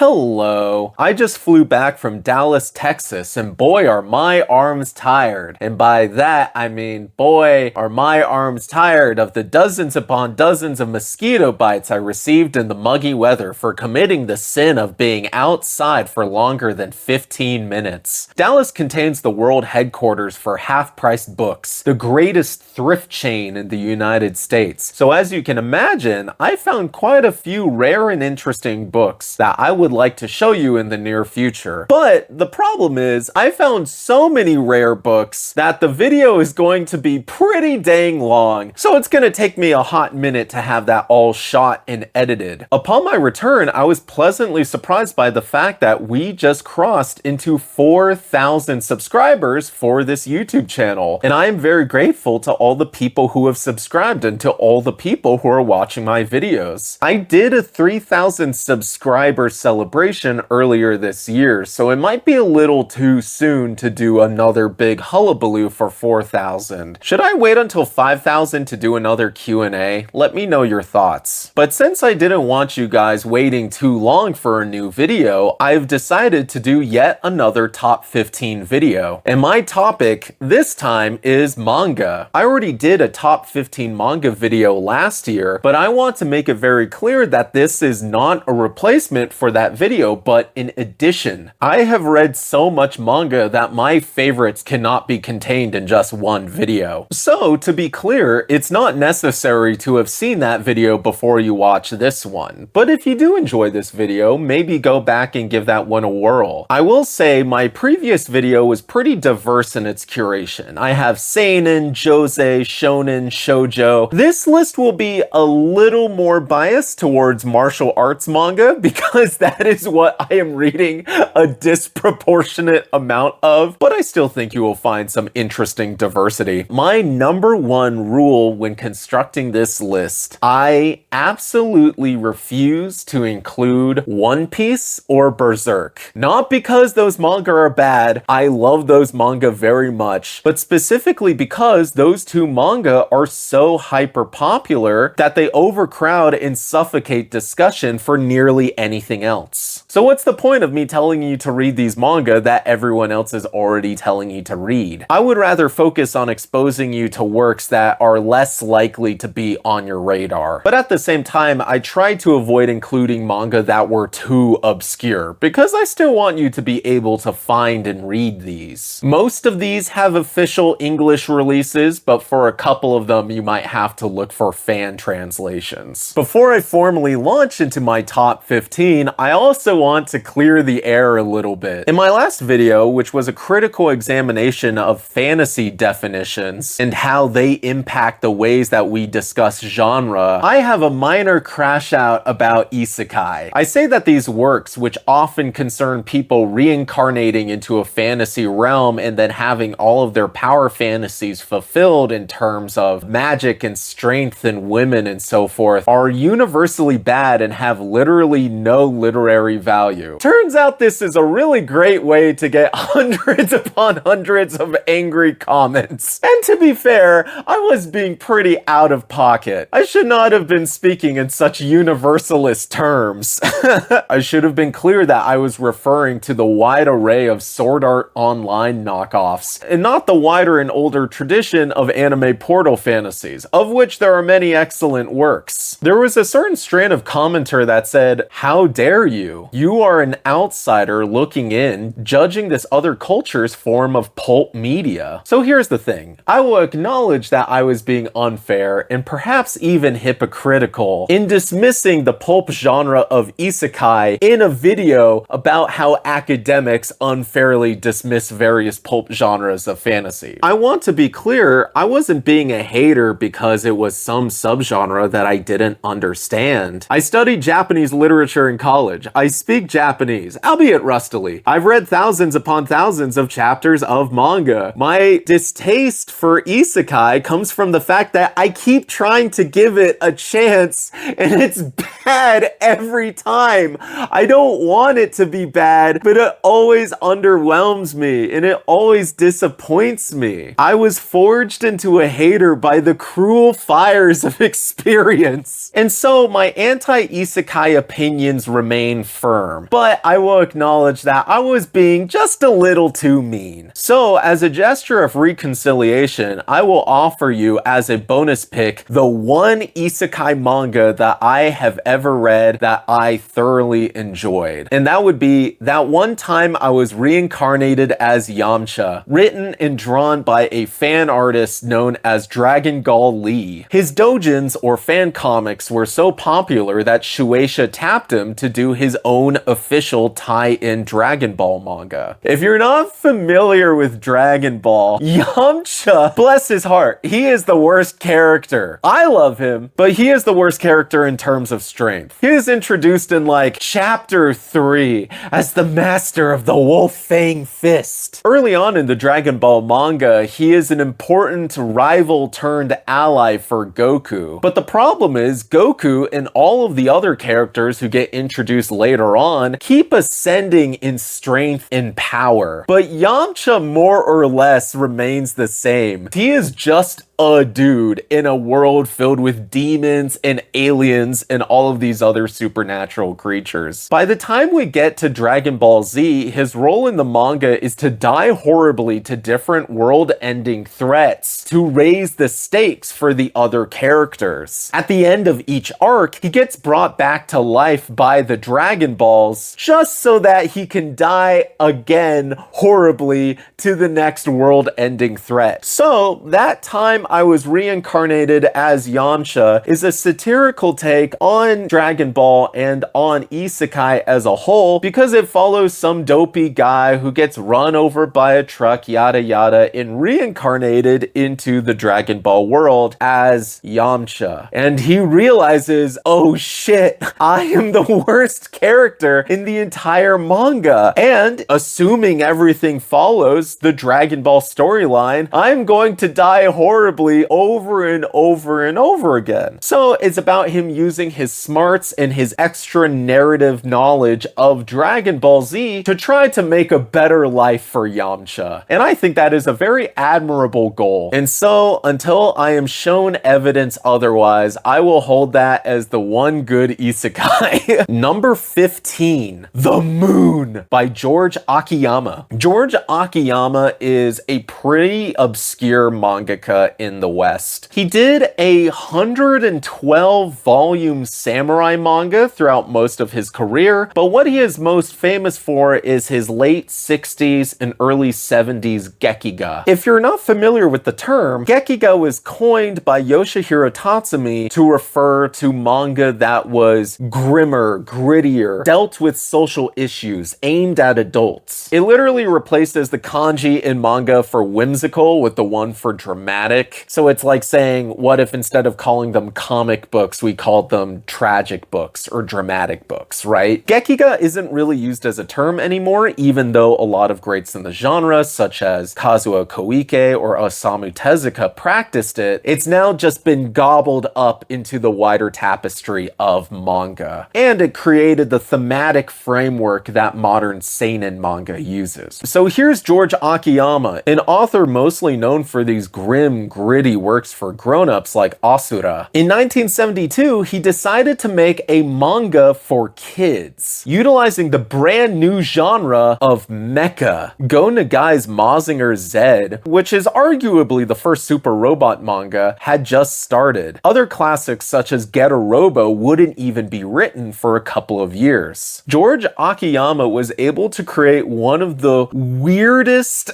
Hello. I just flew back from Dallas, Texas, and boy are my arms tired. And by that, I mean, boy are my arms tired of the dozens upon dozens of mosquito bites I received in the muggy weather for committing the sin of being outside for longer than 15 minutes. Dallas contains the world headquarters for half-priced books, the greatest thrift chain in the United States. So as you can imagine, I found quite a few rare and interesting books that I would like to show you in the near future. But the problem is, I found so many rare books that the video is going to be pretty dang long. So it's going to take me a hot minute to have that all shot and edited. Upon my return, I was pleasantly surprised by the fact that we just crossed into 4,000 subscribers for this YouTube channel. And I am very grateful to all the people who have subscribed and to all the people who are watching my videos. I did a 3,000 subscriber celebration earlier this year, so it might be a little too soon to do another big hullabaloo for 4,000. Should I wait until 5,000 to do another Q&A? Let me know your thoughts. But since I didn't want you guys waiting too long for a new video, I've decided to do yet another top 15 video. And my topic this time is manga. I already did a top 15 manga video last year, but I want to make it very clear that this is not a replacement for that video, but an addition. I have read so much manga that my favorites cannot be contained in just one video. So to be clear, it's not necessary to have seen that video before you watch this one. But if you do enjoy this video, maybe go back and give that one a whirl. I will say my previous video was pretty diverse in its curation. I have seinen, josei, shonen, shoujo. This list will be a little more biased towards martial arts manga because that is what I am reading a disproportionate amount of, but I still think you will find some interesting diversity. My number one rule when constructing this list, I absolutely refuse to include One Piece or Berserk. Not because those manga are bad, I love those manga very much, but specifically because those two manga are so hyper popular that they overcrowd and suffocate discussion for nearly anything else. So what's the point of me telling you to read these manga that everyone else is already telling you to read? I would rather focus on exposing you to works that are less likely to be on your radar. But at the same time, I tried to avoid including manga that were too obscure, because I still want you to be able to find and read these. Most of these have official English releases, but for a couple of them, you might have to look for fan translations. Before I formally launch into my top 15, I also want to clear the air a little bit. In my last video, which was a critical examination of fantasy definitions and how they impact the ways that we discuss genre, I have a minor crash out about isekai. I say that these works, which often concern people reincarnating into a fantasy realm and then having all of their power fantasies fulfilled in terms of magic and strength and women and so forth, are universally bad and have literally no literary value. Turns out this is a really great way to get hundreds upon hundreds of angry comments. And to be fair, I was being pretty out of pocket. I should not have been speaking in such universalist terms. I should have been clear that I was referring to the wide array of Sword Art Online knockoffs, and not the wider and older tradition of anime portal fantasies, of which there are many excellent works. There was a certain strand of commenter that said, "How dare you? You are an outsider looking in, judging this other culture's form of pulp media." So here's the thing. I will acknowledge that I was being unfair and perhaps even hypocritical in dismissing the pulp genre of isekai in a video about how academics unfairly dismiss various pulp genres of fantasy. I want to be clear, I wasn't being a hater because it was some subgenre that I didn't understand. I studied Japanese literature in college. I speak Japanese, albeit rustily. I've read thousands upon thousands of chapters of manga. My distaste for isekai comes from the fact that I keep trying to give it a chance and it's bad every time. I don't want it to be bad, but it always underwhelms me and it always disappoints me. I was forged into a hater by the cruel fires of experience. And so my anti-isekai opinions remain remain firm. But I will acknowledge that I was being just a little too mean. So as a gesture of reconciliation, I will offer you as a bonus pick the one isekai manga that I have ever read that I thoroughly enjoyed. And that would be that one time I was reincarnated as Yamcha, written and drawn by a fan artist known as Dragon Gall Lee. His doujins or fan comics were so popular that Shueisha tapped him to do his own official tie-in Dragon Ball manga. If you're not familiar with Dragon Ball, Yamcha, bless his heart, he is the worst character. I love him, but he is the worst character in terms of strength. He is introduced in like chapter 3 as the master of the Wolf Fang Fist. Early on in the Dragon Ball manga, he is an important rival turned ally for Goku. But the problem is Goku and all of the other characters who get introduced later on keep ascending in strength and power. But Yamcha more or less remains the same. He is just a dude in a world filled with demons and aliens and all of these other supernatural creatures. By the time we get to Dragon Ball Z, his role in the manga is to die horribly to different world-ending threats to raise the stakes for the other characters. At the end of each arc, he gets brought back to life by the Dragon Balls just so that he can die again horribly to the next world-ending threat. So that time I was reincarnated as Yamcha is a satirical take on Dragon Ball and on isekai as a whole because it follows some dopey guy who gets run over by a truck, yada yada, and reincarnated into the Dragon Ball world as Yamcha. And he realizes, oh shit, I am the worst character in the entire manga. And assuming everything follows the Dragon Ball storyline, I'm going to die horribly over and over and over again. So it's about him using his smarts and his extra narrative knowledge of Dragon Ball Z to try to make a better life for Yamcha. And I think that is a very admirable goal. And so until I am shown evidence otherwise, I will hold that as the one good isekai. Number 15, The Moon by George Akiyama. George Akiyama is a pretty obscure mangaka in the West. He did a 112 volume samurai manga throughout most of his career, but what he is most famous for is his late 60s and early 70s gekiga. If you're not familiar with the term, gekiga was coined by Yoshihiro Tatsumi to refer to manga that was grimmer, grittier, dealt with social issues, aimed at adults. It literally replaces the kanji in manga for whimsical with the one for dramatic. So it's like saying, what if instead of calling them comic books, we called them tragic books or dramatic books, right? Gekiga isn't really used as a term anymore, even though a lot of greats in the genre, such as Kazuo Koike or Osamu Tezuka, practiced it. It's now just been gobbled up into the wider tapestry of manga. And it created the thematic framework that modern seinen manga uses. So here's George Akiyama, an author mostly known for these grim, gritty works for grown-ups like Asura. In 1972, he decided to make a manga for kids, utilizing the brand new genre of mecha. Go Nagai's Mazinger Z, which is arguably the first super robot manga, had just started. Other classics such as Getter Robo wouldn't even be written for a couple of years. George Akiyama was able to create one of the weirdest,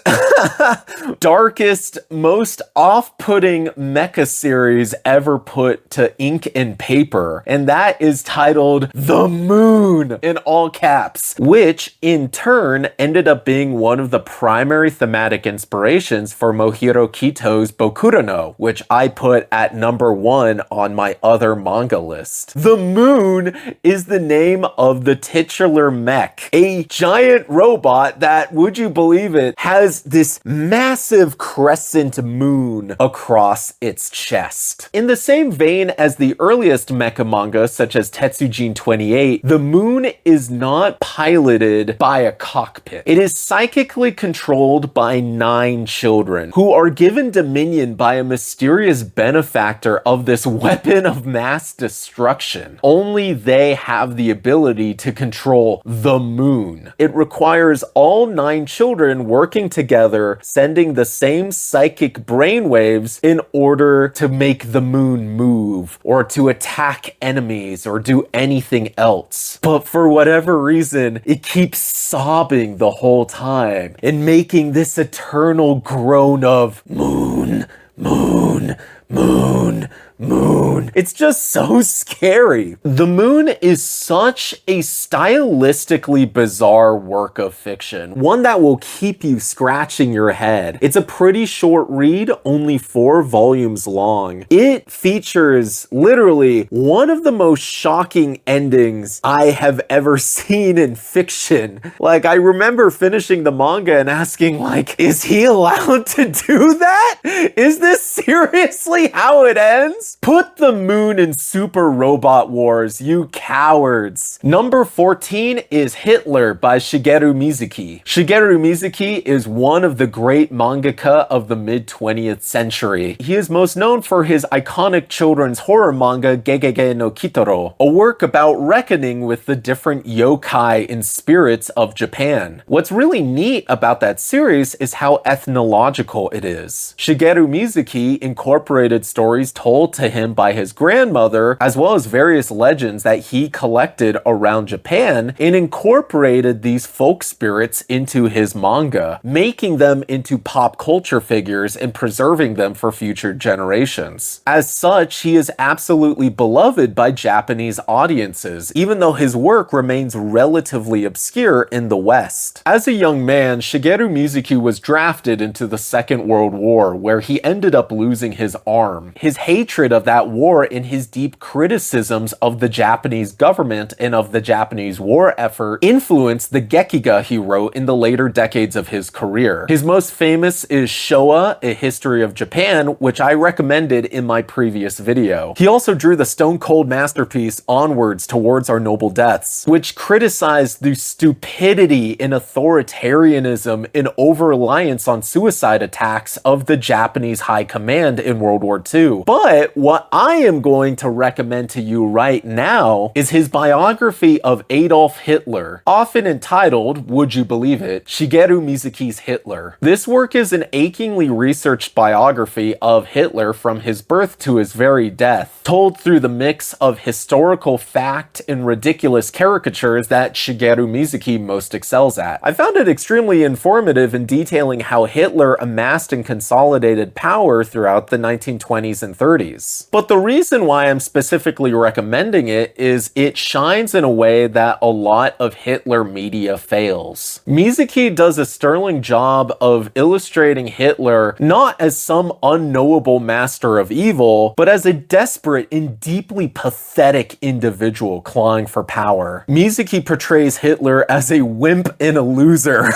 darkest, most off-putting mecha series ever put to ink and paper, and that is titled The Moon in all caps, which in turn ended up being one of the primary thematic inspirations for Mohiro Kito's Bokurono, which I put at number 1 on my other manga list. The Moon is the name of the titular mech, a giant robot that, would you believe it, has this massive crescent moon across its chest. In the same vein as the earliest mecha manga, such as Tetsujin 28, the moon is not piloted by a cockpit. It is psychically controlled by 9 children, who are given dominion by a mysterious benefactor of this weapon of mass destruction. Only they have the ability to control the moon. It requires all 9 children working together, sending the same psychic brainwaves in order to make the moon move, or to attack enemies, or do anything else. But for whatever reason, it keeps sobbing the whole time and making this eternal groan of moon, moon, moon, moon. It's just so scary. The Moon is such a stylistically bizarre work of fiction, one that will keep you scratching your head. It's a pretty short read, only 4 volumes long. It features literally one of the most shocking endings I have ever seen in fiction. Like, I remember finishing the manga and asking, like, is he allowed to do that? Is this seriously how it ends? Put the moon in Super Robot Wars, you cowards. Number 14 is Hitler by Shigeru Mizuki. Shigeru Mizuki is one of the great mangaka of the mid-20th century. He is most known for his iconic children's horror manga Gegege no Kitaro, a work about reckoning with the different yokai and spirits of Japan. What's really neat about that series is how ethnological it is. Shigeru Mizuki incorporated stories told to him by his grandmother, as well as various legends that he collected around Japan, and incorporated these folk spirits into his manga, making them into pop culture figures and preserving them for future generations. As such, he is absolutely beloved by Japanese audiences, even though his work remains relatively obscure in the West. As a young man, Shigeru Mizuki was drafted into the Second World War, where he ended up losing his arm. His hatred of that war and his deep criticisms of the Japanese government and of the Japanese war effort influenced the Gekiga he wrote in the later decades of his career. His most famous is Showa, A History of Japan, which I recommended in my previous video. He also drew the stone-cold masterpiece Onwards Towards Our Noble Deaths, which criticized the stupidity and authoritarianism and over-reliance on suicide attacks of the Japanese high command in World War II. But what I am going to recommend to you right now is his biography of Adolf Hitler, often entitled, would you believe it, Shigeru Mizuki's Hitler. This work is an achingly researched biography of Hitler from his birth to his very death, told through the mix of historical fact and ridiculous caricatures that Shigeru Mizuki most excels at. I found it extremely informative in detailing how Hitler amassed and consolidated power throughout the 1920s and 30s. But the reason why I'm specifically recommending it is it shines in a way that a lot of Hitler media fails. Mizuki does a sterling job of illustrating Hitler not as some unknowable master of evil, but as a desperate and deeply pathetic individual clawing for power. Mizuki portrays Hitler as a wimp and a loser.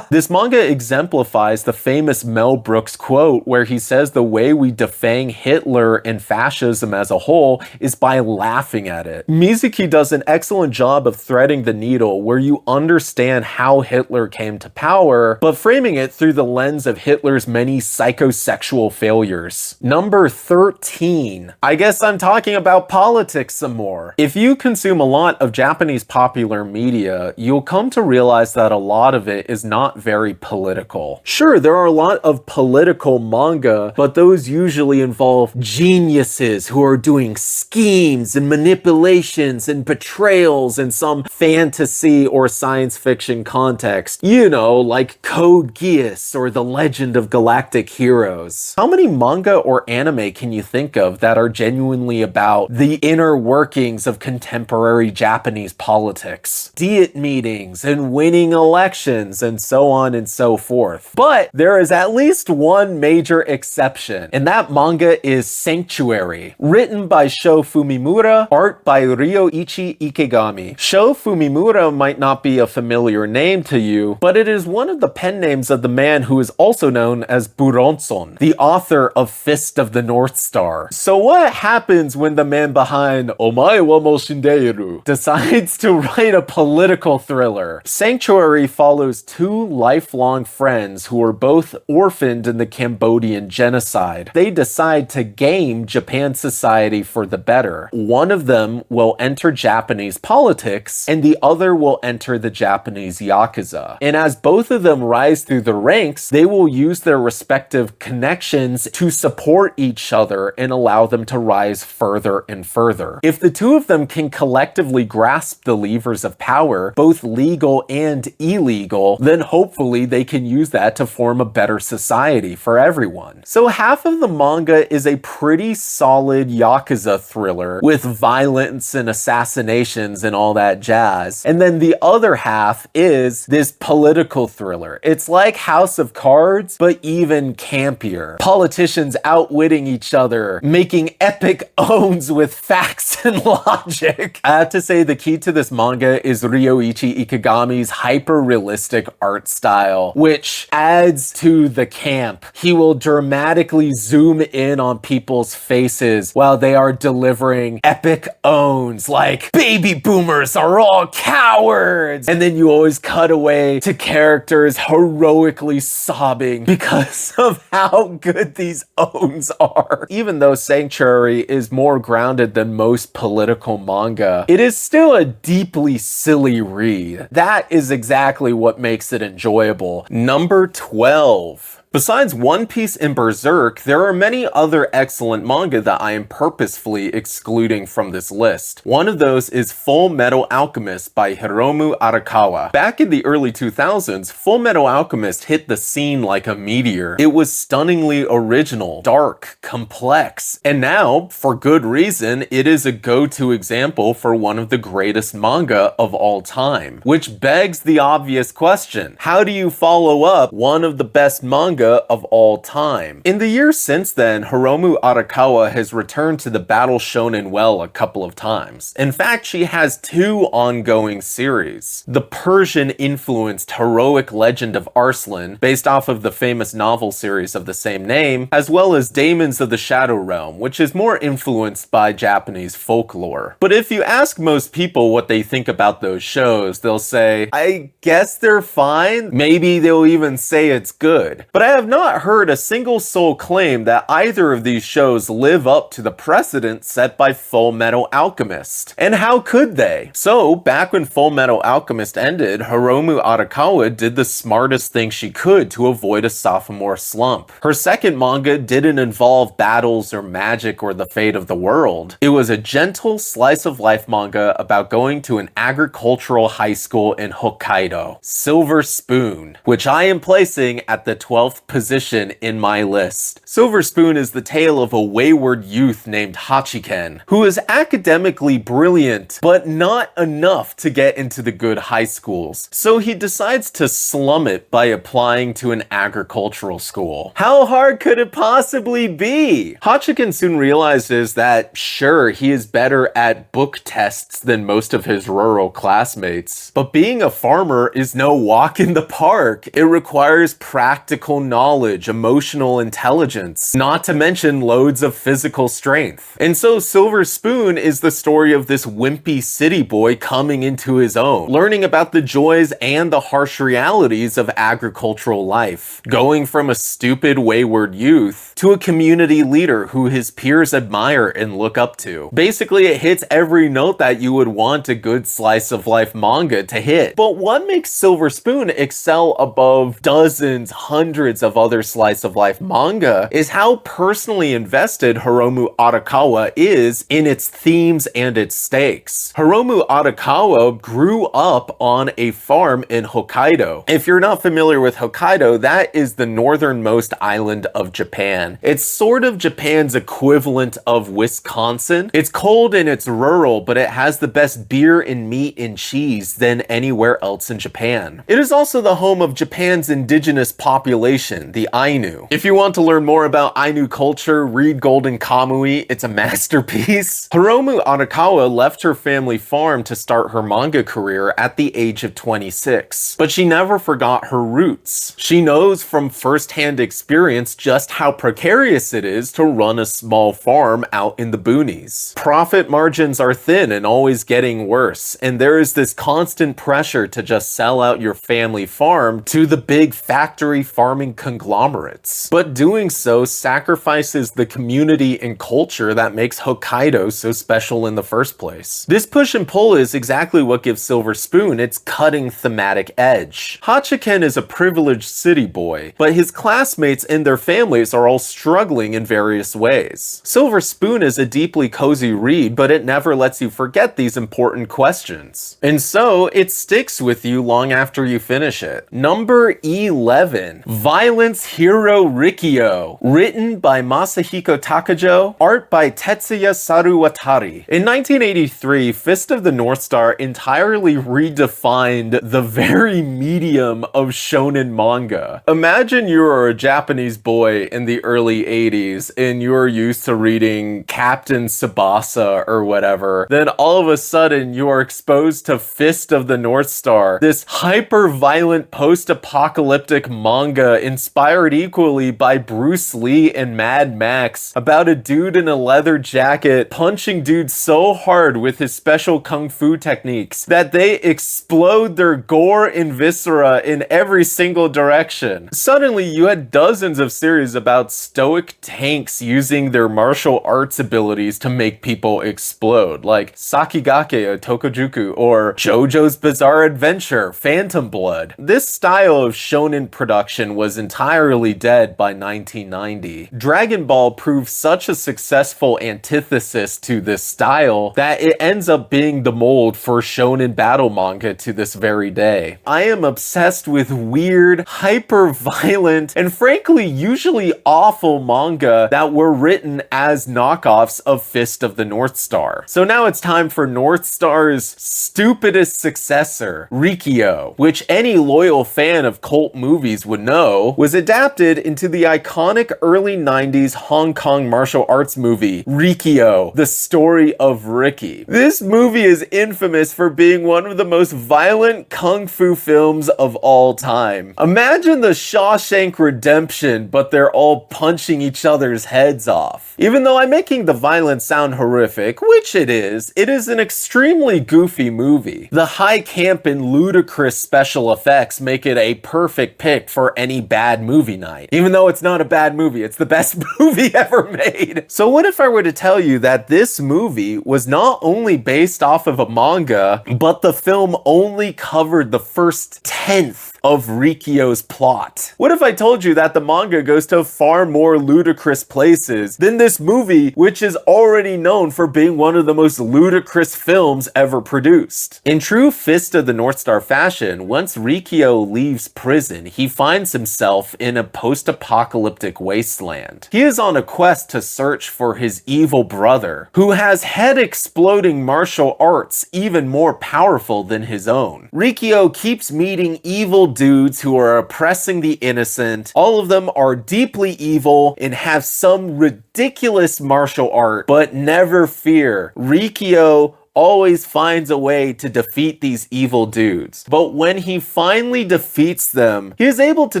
This manga exemplifies the famous Mel Brooks quote where he says the way we defang Hitler and fascism as a whole is by laughing at it. Mizuki does an excellent job of threading the needle where you understand how Hitler came to power, but framing it through the lens of Hitler's many psychosexual failures. Number 13. I guess I'm talking about politics some more. If you consume a lot of Japanese popular media, you'll come to realize that a lot of it is not very political. Sure, there are a lot of political manga, but those usually involve geniuses who are doing schemes and manipulations and betrayals in some fantasy or science fiction context. You know, like Code Geass or The Legend of Galactic Heroes. How many manga or anime can you think of that are genuinely about the inner workings of contemporary Japanese politics? Diet meetings and winning elections and so on and so forth. But there is at least one major exception, and that manga is Sanctuary. Written by Sho Fumimura, art by Ryoichi Ikegami. Sho Fumimura might not be a familiar name to you, but it is one of the pen names of the man who is also known as Buronson, the author of Fist of the North Star. So what happens when the man behind Omae wa mo shindeiru decides to write a political thriller? Sanctuary follows two lifelong friends who are both orphaned in the Cambodian genocide. They decide to game Japan's society for the better. One of them will enter Japanese politics, and the other will enter the Japanese Yakuza. And as both of them rise through the ranks, they will use their respective connections to support each other and allow them to rise further and further. If the two of them can collectively grasp the levers of power, both legal and illegal, then hopefully they can use that to form a better society for everyone. So half of the manga is a pretty solid Yakuza thriller with violence and assassinations and all that jazz. And then the other half is this political thriller. It's like House of Cards, but even campier. Politicians outwitting each other, making epic owns with facts and logic. I have to say the key to this manga is Ryoichi Ikegami's hyper-realistic art style, which adds to the camp. He will dramatically zoom in on people's faces while they are delivering epic owns like, baby boomers are all cowards! And then you always cut away to characters heroically sobbing because of how good these owns are. Even though Sanctuary is more grounded than most political manga, it is still a deeply silly read. That is exactly what makes it enjoyable. Number 12. Besides One Piece and Berserk, there are many other excellent manga that I am purposefully excluding from this list. One of those is Full Metal Alchemist by Hiromu Arakawa. Back in the early 2000s, Full Metal Alchemist hit the scene like a meteor. It was stunningly original, dark, complex, and now, for good reason, it is a go-to example for one of the greatest manga of all time. Which begs the obvious question: how do you follow up one of the best manga of all time? In the years since then, Hiromu Arakawa has returned to the Battle Shonen well a couple of times. In fact, she has two ongoing series. The Persian-influenced heroic legend of Arslan, based off of the famous novel series of the same name, as well as Daemons of the Shadow Realm, which is more influenced by Japanese folklore. But if you ask most people what they think about those shows, they'll say, I guess they're fine. Maybe they'll even say it's good. But I have not heard a single soul claim that either of these shows live up to the precedent set by Full Metal Alchemist. And how could they? So, back when Full Metal Alchemist ended, Hiromu Arakawa did the smartest thing she could to avoid a sophomore slump. Her second manga didn't involve battles or magic or the fate of the world. It was a gentle slice-of-life manga about going to an agricultural high school in Hokkaido. Silver Spoon, which I am placing at the 12th position in my list. Silver Spoon is the tale of a wayward youth named Hachiken, who is academically brilliant, but not enough to get into the good high schools. So he decides to slum it by applying to an agricultural school. How hard could it possibly be? Hachiken soon realizes that, sure, he is better at book tests than most of his rural classmates, but being a farmer is no walk in the park. It requires practical knowledge, emotional intelligence, not to mention loads of physical strength. And so Silver Spoon is the story of this wimpy city boy coming into his own, learning about the joys and the harsh realities of agricultural life, going from a stupid, wayward youth to a community leader who his peers admire and look up to. Basically, it hits every note that you would want a good slice of life manga to hit. But what makes Silver Spoon excel above dozens, hundreds of other slice of life manga is how personally invested Hiromu Arakawa is in its themes and its stakes. Hiromu Arakawa grew up on a farm in Hokkaido. If you're not familiar with Hokkaido, that is the northernmost island of Japan. It's sort of Japan's equivalent of Wisconsin. It's cold and it's rural, but it has the best beer and meat and cheese than anywhere else in Japan. It is also the home of Japan's indigenous population nation, the Ainu. If you want to learn more about Ainu culture, read Golden Kamui, it's a masterpiece. Hiromu Arakawa left her family farm to start her manga career at the age of 26, but she never forgot her roots. She knows from first-hand experience just how precarious it is to run a small farm out in the boonies. Profit margins are thin and always getting worse, and there is this constant pressure to just sell out your family farm to the big factory farming conglomerates. But doing so sacrifices the community and culture that makes Hokkaido so special in the first place. This push and pull is exactly what gives Silver Spoon its cutting thematic edge. Hachiken is a privileged city boy, but his classmates and their families are all struggling in various ways. Silver Spoon is a deeply cozy read, but it never lets you forget these important questions. And so, it sticks with you long after you finish it. Number 11. Violence Hero Riki-Oh. Written by Masahiko Takajo, art by Tetsuya Saruwatari. In 1983, Fist of the North Star entirely redefined the very medium of shonen manga. Imagine you are a Japanese boy in the early 80s and you're used to reading Captain Tsubasa or whatever. Then all of a sudden you are exposed to Fist of the North Star, this hyper-violent post-apocalyptic manga inspired equally by Bruce Lee and Mad Max, about a dude in a leather jacket punching dudes so hard with his special kung fu techniques that they explode their gore and viscera in every single direction. Suddenly you had dozens of series about stoic tanks using their martial arts abilities to make people explode, like Sakigake Tokojuku or JoJo's Bizarre Adventure, Phantom Blood. This style of shonen production was entirely dead by 1990. Dragon Ball proved such a successful antithesis to this style that it ends up being the mold for shonen battle manga to this very day. I am obsessed with weird, hyper-violent, and frankly usually awful manga that were written as knockoffs of Fist of the North Star. So now it's time for North Star's stupidest successor, Riki-Oh, which any loyal fan of cult movies would know was adapted into the iconic early 90s Hong Kong martial arts movie, Riki-Oh, The Story of Ricky. This movie is infamous for being one of the most violent kung fu films of all time. Imagine the Shawshank Redemption, but they're all punching each other's heads off. Even though I'm making the violence sound horrific, which it is an extremely goofy movie. The high camp and ludicrous special effects make it a perfect pick for any bad movie night. Even though it's not a bad movie, it's the best movie ever made. So what if I were to tell you that this movie was not only based off of a manga, but the film only covered the first 10th of Riki-Oh's plot? What if I told you that the manga goes to far more ludicrous places than this movie, which is already known for being one of the most ludicrous films ever produced? In true Fist of the North Star fashion, once Riki-Oh leaves prison, he finds himself in a post-apocalyptic wasteland. He is on a quest to search for his evil brother, who has head-exploding martial arts even more powerful than his own. Riki-Oh keeps meeting evil dudes who are oppressing the innocent. All of them are deeply evil and have some ridiculous martial art, but never fear. Riki-Oh always finds a way to defeat these evil dudes. But when he finally defeats them, he is able to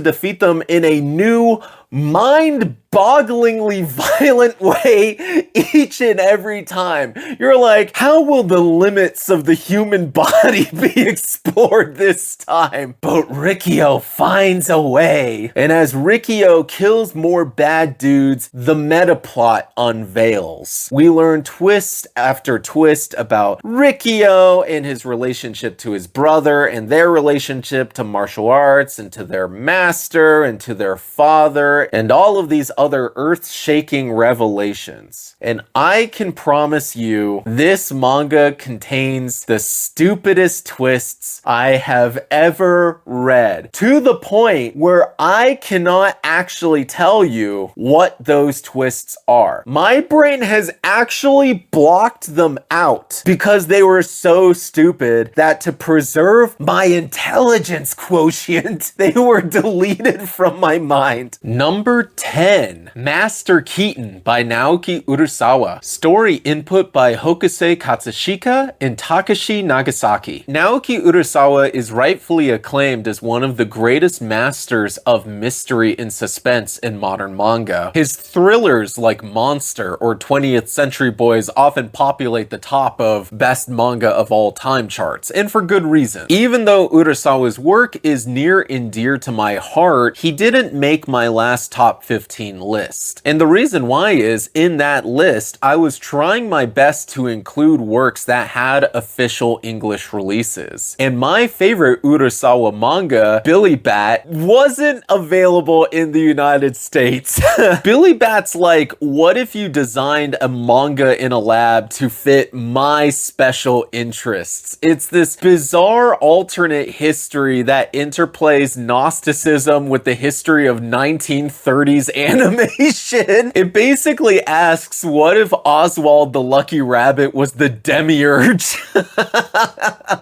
defeat them in a new, mind-bogglingly violent way each and every time. You're like, how will the limits of the human body be explored this time? But Riki-Oh finds a way. And as Riki-Oh kills more bad dudes, the meta plot unveils. We learn twist after twist about Riki-Oh and his relationship to his brother and their relationship to martial arts and to their master and to their father War, and all of these other earth-shaking revelations. And I can promise you, this manga contains the stupidest twists I have ever read, to the point where I cannot actually tell you what those twists are. My brain has actually blocked them out because they were so stupid that to preserve my intelligence quotient, they were deleted from my mind. Number 10, Master Keaton by Naoki Urusawa. Story input by Hokusei Katsushika and Takashi Nagasaki. Naoki Urusawa is rightfully acclaimed as one of the greatest masters of mystery and suspense in modern manga. His thrillers like Monster or 20th Century Boys often populate the top of best manga of all time charts, and for good reason. Even though Urasawa's work is near and dear to my heart, he didn't make my last top 15 list. And the reason why is, in that list, I was trying my best to include works that had official English releases. And my favorite Urasawa manga, Billy Bat, wasn't available in the United States. Billy Bat's like, what if you designed a manga in a lab to fit my special interests? It's this bizarre alternate history that interplays Gnosticism with the history of 1930s animation. It basically asks, what if Oswald the Lucky Rabbit was the demiurge?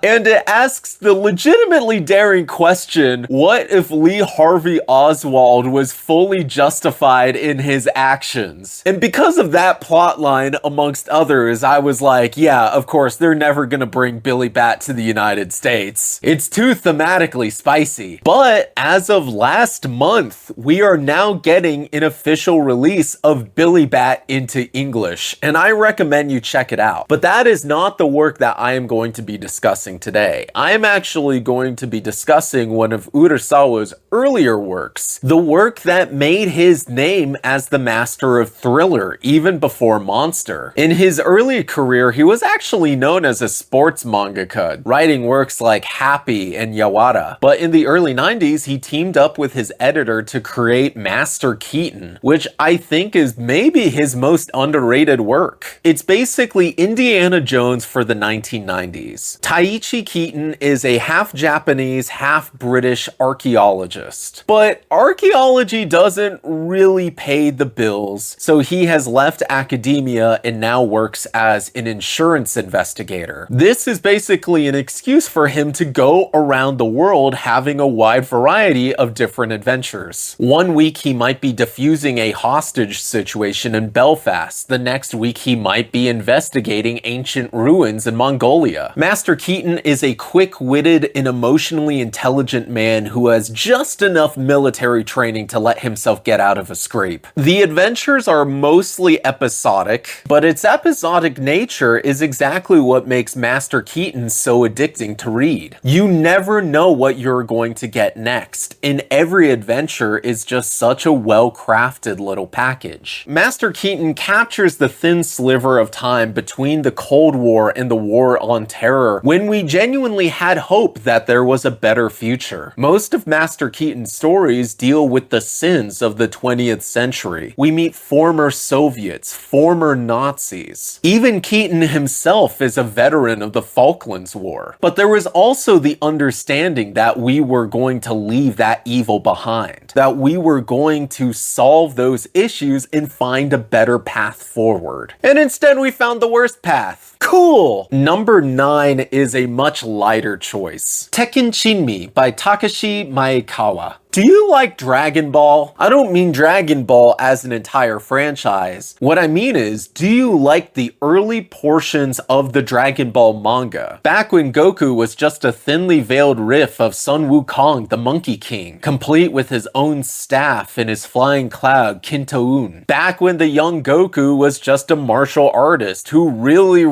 And it asks the legitimately daring question, what if Lee Harvey Oswald was fully justified in his actions? And because of that plotline, amongst others, I was like, yeah, of course, they're never gonna bring Billy Bat to the United States. It's too thematically spicy. But as of last month, we are now getting an official release of Billy Bat into English, and I recommend you check it out. But that is not the work that I am going to be discussing today. I am actually going to be discussing one of Urasawa's earlier works, the work that made his name as the master of thriller even before Monster. In his early career, he was actually known as a sports mangaka, writing works like Happy and Yawara. But in the early 90s, he teamed up with his editor to create Master Keaton, which I think is maybe his most underrated work. It's basically Indiana Jones for the 1990s. Taichi Keaton is a half Japanese, half British archaeologist. But archaeology doesn't really pay the bills, so he has left academia and now works as an insurance investigator. This is basically an excuse for him to go around the world having a wide variety of different adventures. One week he might be defusing a hostage situation in Belfast. The next week he might be investigating ancient ruins in Mongolia. Master Keaton is a quick-witted and emotionally intelligent man who has just enough military training to let himself get out of a scrape. The adventures are mostly episodic, but its episodic nature is exactly what makes Master Keaton so addicting to read. You never know what you're going to get next, and every adventure is just such a well-crafted little package. Master Keaton captures the thin sliver of time between the Cold War and the War on Terror, when we genuinely had hope that there was a better future. Most of Master Keaton's stories deal with the sins of the 20th century. We meet former Soviets, former Nazis. Even Keaton himself is a veteran of the Falklands War. But there was also the understanding that we were going to leave that evil behind, that we were going to solve those issues and find a better path forward. And instead we found the worst path. Cool! Number 9 is a much lighter choice. Tekken Chinmi by Takashi Maekawa. Do you like Dragon Ball? I don't mean Dragon Ball as an entire franchise. What I mean is, do you like the early portions of the Dragon Ball manga? Back when Goku was just a thinly veiled riff of Sun Wukong, the Monkey King, complete with his own staff and his flying cloud, Kintoun. Back when the young Goku was just a martial artist who really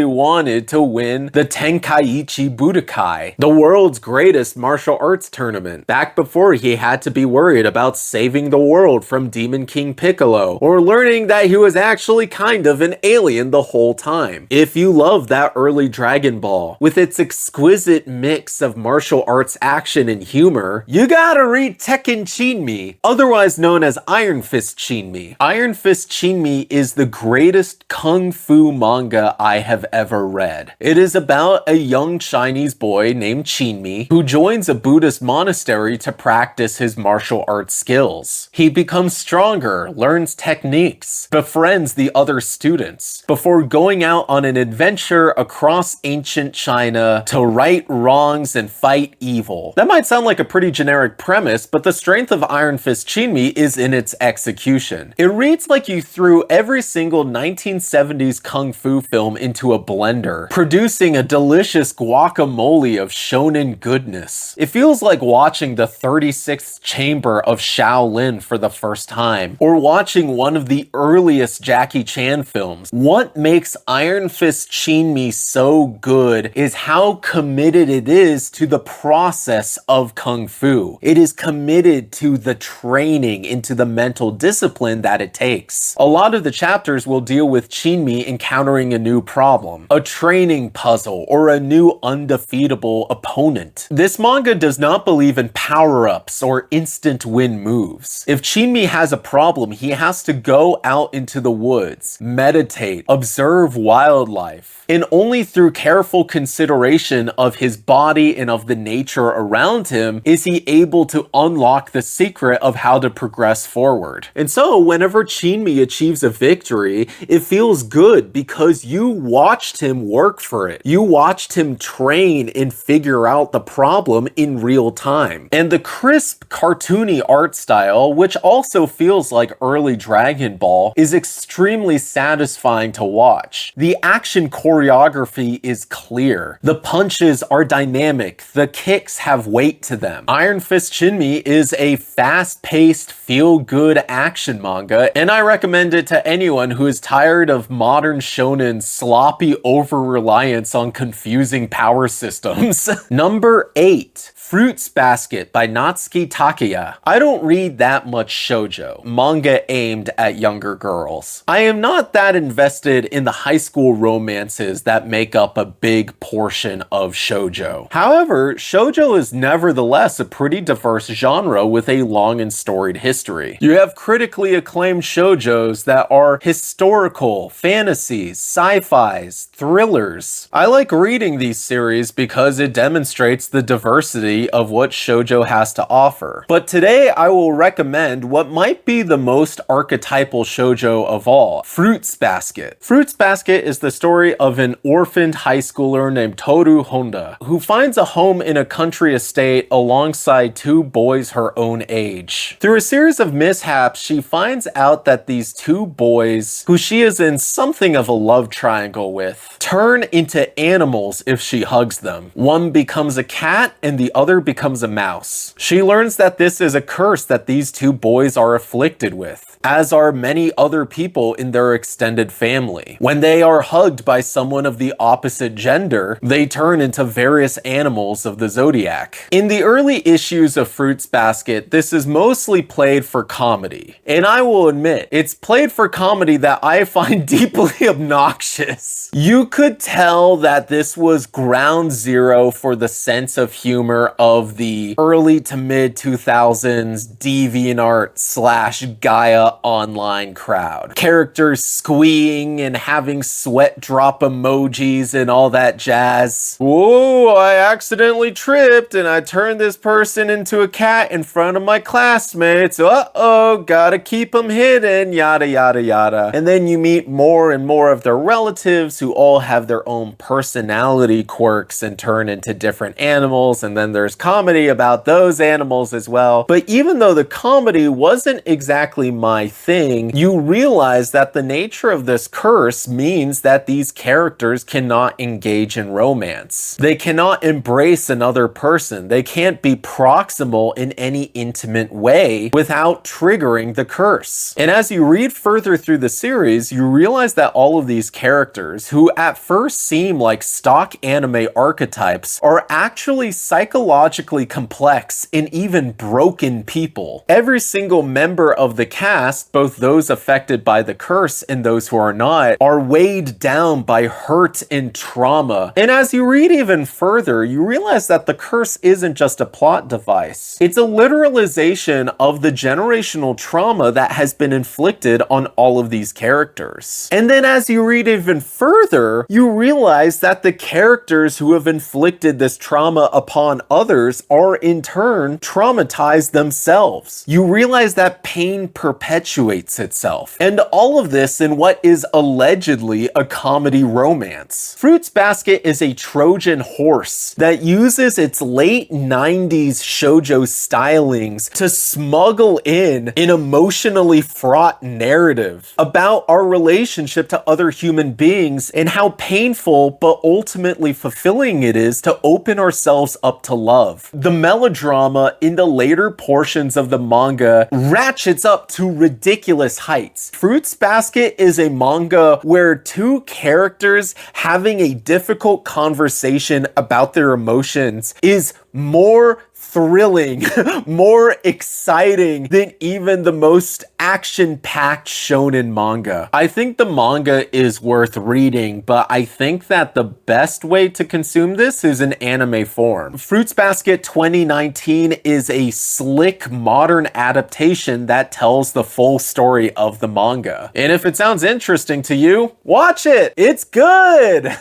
wanted to win the Tenkaichi Budokai, the world's greatest martial arts tournament. Back before before he had to be worried about saving the world from Demon King Piccolo, or learning that he was actually kind of an alien the whole time. If you love that early Dragon Ball, with its exquisite mix of martial arts action and humor, you gotta read Tekken Chinmi, otherwise known as Iron Fist Chinmi. Iron Fist Chinmi is the greatest kung fu manga I have ever read. It is about a young Chinese boy named Chinmi who joins a Buddhist monastery to practice his martial arts skills. He becomes stronger, learns techniques, befriends the other students, before going out on an adventure across ancient China to right wrongs and fight evil. That might sound like a pretty generic premise, but the strength of Iron Fist Chinmi is in its execution. It reads like you threw every single 1970s kung fu film into a blender, producing a delicious guacamole of shonen goodness. It feels like watching the 36th Chamber of Shaolin for the first time, or watching one of the earliest Jackie Chan films. What makes Iron Fist Chinmi so good is how committed it is to the process of kung fu. It is committed to the training, into the mental discipline that it takes. A lot of the chapters will deal with Chinmi encountering a new problem, a training puzzle, or a new undefeatable opponent. This manga does not believe in power-ups or instant win moves. If Chinmi has a problem, he has to go out into the woods, meditate, observe wildlife, and only through careful consideration of his body and of the nature around him is he able to unlock the secret of how to progress forward. And so whenever Chinmi achieves a victory, it feels good because you watched him work for it. You watched him train and figure out the problem in real time. And the crisp, cartoony art style, which also feels like early Dragon Ball, is extremely satisfying to watch. The action choreography is clear. The punches are dynamic. The kicks have weight to them. Iron Fist Chinmi is a fast-paced, feel-good action manga, and I recommend it to anyone who is tired of modern shonen's sloppy over-reliance on confusing power systems. Number 8. Fruits Basket by Natsuki Takaya. I don't read that much shoujo, manga aimed at younger girls. I am not that invested in the high school romances that make up a big portion of shoujo. However, shoujo is nevertheless a pretty diverse genre with a long and storied history. You have critically acclaimed shoujos that are historical, fantasies, sci-fis, thrillers. I like reading these series because it demonstrates the diversity of what shoujo has to offer. But today I will recommend what might be the most archetypal shoujo of all, Fruits Basket. Fruits Basket is the story of an orphaned high schooler named Toru Honda, who finds a home in a country estate alongside two boys her own age. Through a series of mishaps, she finds out that these two boys, who she is in something of a love triangle with, turn into animals if she hugs them. One becomes a cat and the other becomes a mouse. She learns that this is a curse that these two boys are afflicted with, as are many other people in their extended family. When they are hugged by someone of the opposite gender, they turn into various animals of the zodiac. In the early issues of Fruits Basket, this is mostly played for comedy. And I will admit, it's played for comedy that I find deeply obnoxious. You could tell that this was ground zero for the sense of humor of the early to mid 2000s DeviantArt / Gaia online crowd. Characters squeeing and having sweat drop emojis and all that jazz. Whoa, I accidentally tripped and I turned this person into a cat in front of my classmates. Uh-oh, gotta keep them hidden, yada yada yada. And then you meet more and more of their relatives who all have their own personality quirks and turn into different animals, and then there's comedy about those animals as well. But even though the comedy wasn't exactly my thing, you realize that the nature of this curse means that these characters cannot engage in romance. They cannot embrace another person. They can't be proximal in any intimate way without triggering the curse. And as you read further through the series, you realize that all of these characters, who at first seem like stock anime archetypes, are actually psychologically psychologically complex and even broken people. Every single member of the cast, both those affected by the curse and those who are not, are weighed down by hurt and trauma. And as you read even further, you realize that the curse isn't just a plot device. It's a literalization of the generational trauma that has been inflicted on all of these characters. And then as you read even further, you realize that the characters who have inflicted this trauma upon others are in turn traumatized themselves. You realize that pain perpetuates itself. And all of this in what is allegedly a comedy romance. Fruits Basket is a Trojan horse that uses its late 90s shoujo stylings to smuggle in an emotionally fraught narrative about our relationship to other human beings and how painful but ultimately fulfilling it is to open ourselves up to love. The melodrama in the later portions of the manga ratchets up to ridiculous heights. Fruits Basket is a manga where two characters having a difficult conversation about their emotions is more thrilling, more exciting than even the most action-packed shonen manga. I think the manga is worth reading, but I think that the best way to consume this is in anime form. Fruits Basket 2019 is a slick, modern adaptation that tells the full story of the manga. And if it sounds interesting to you, watch it! It's good!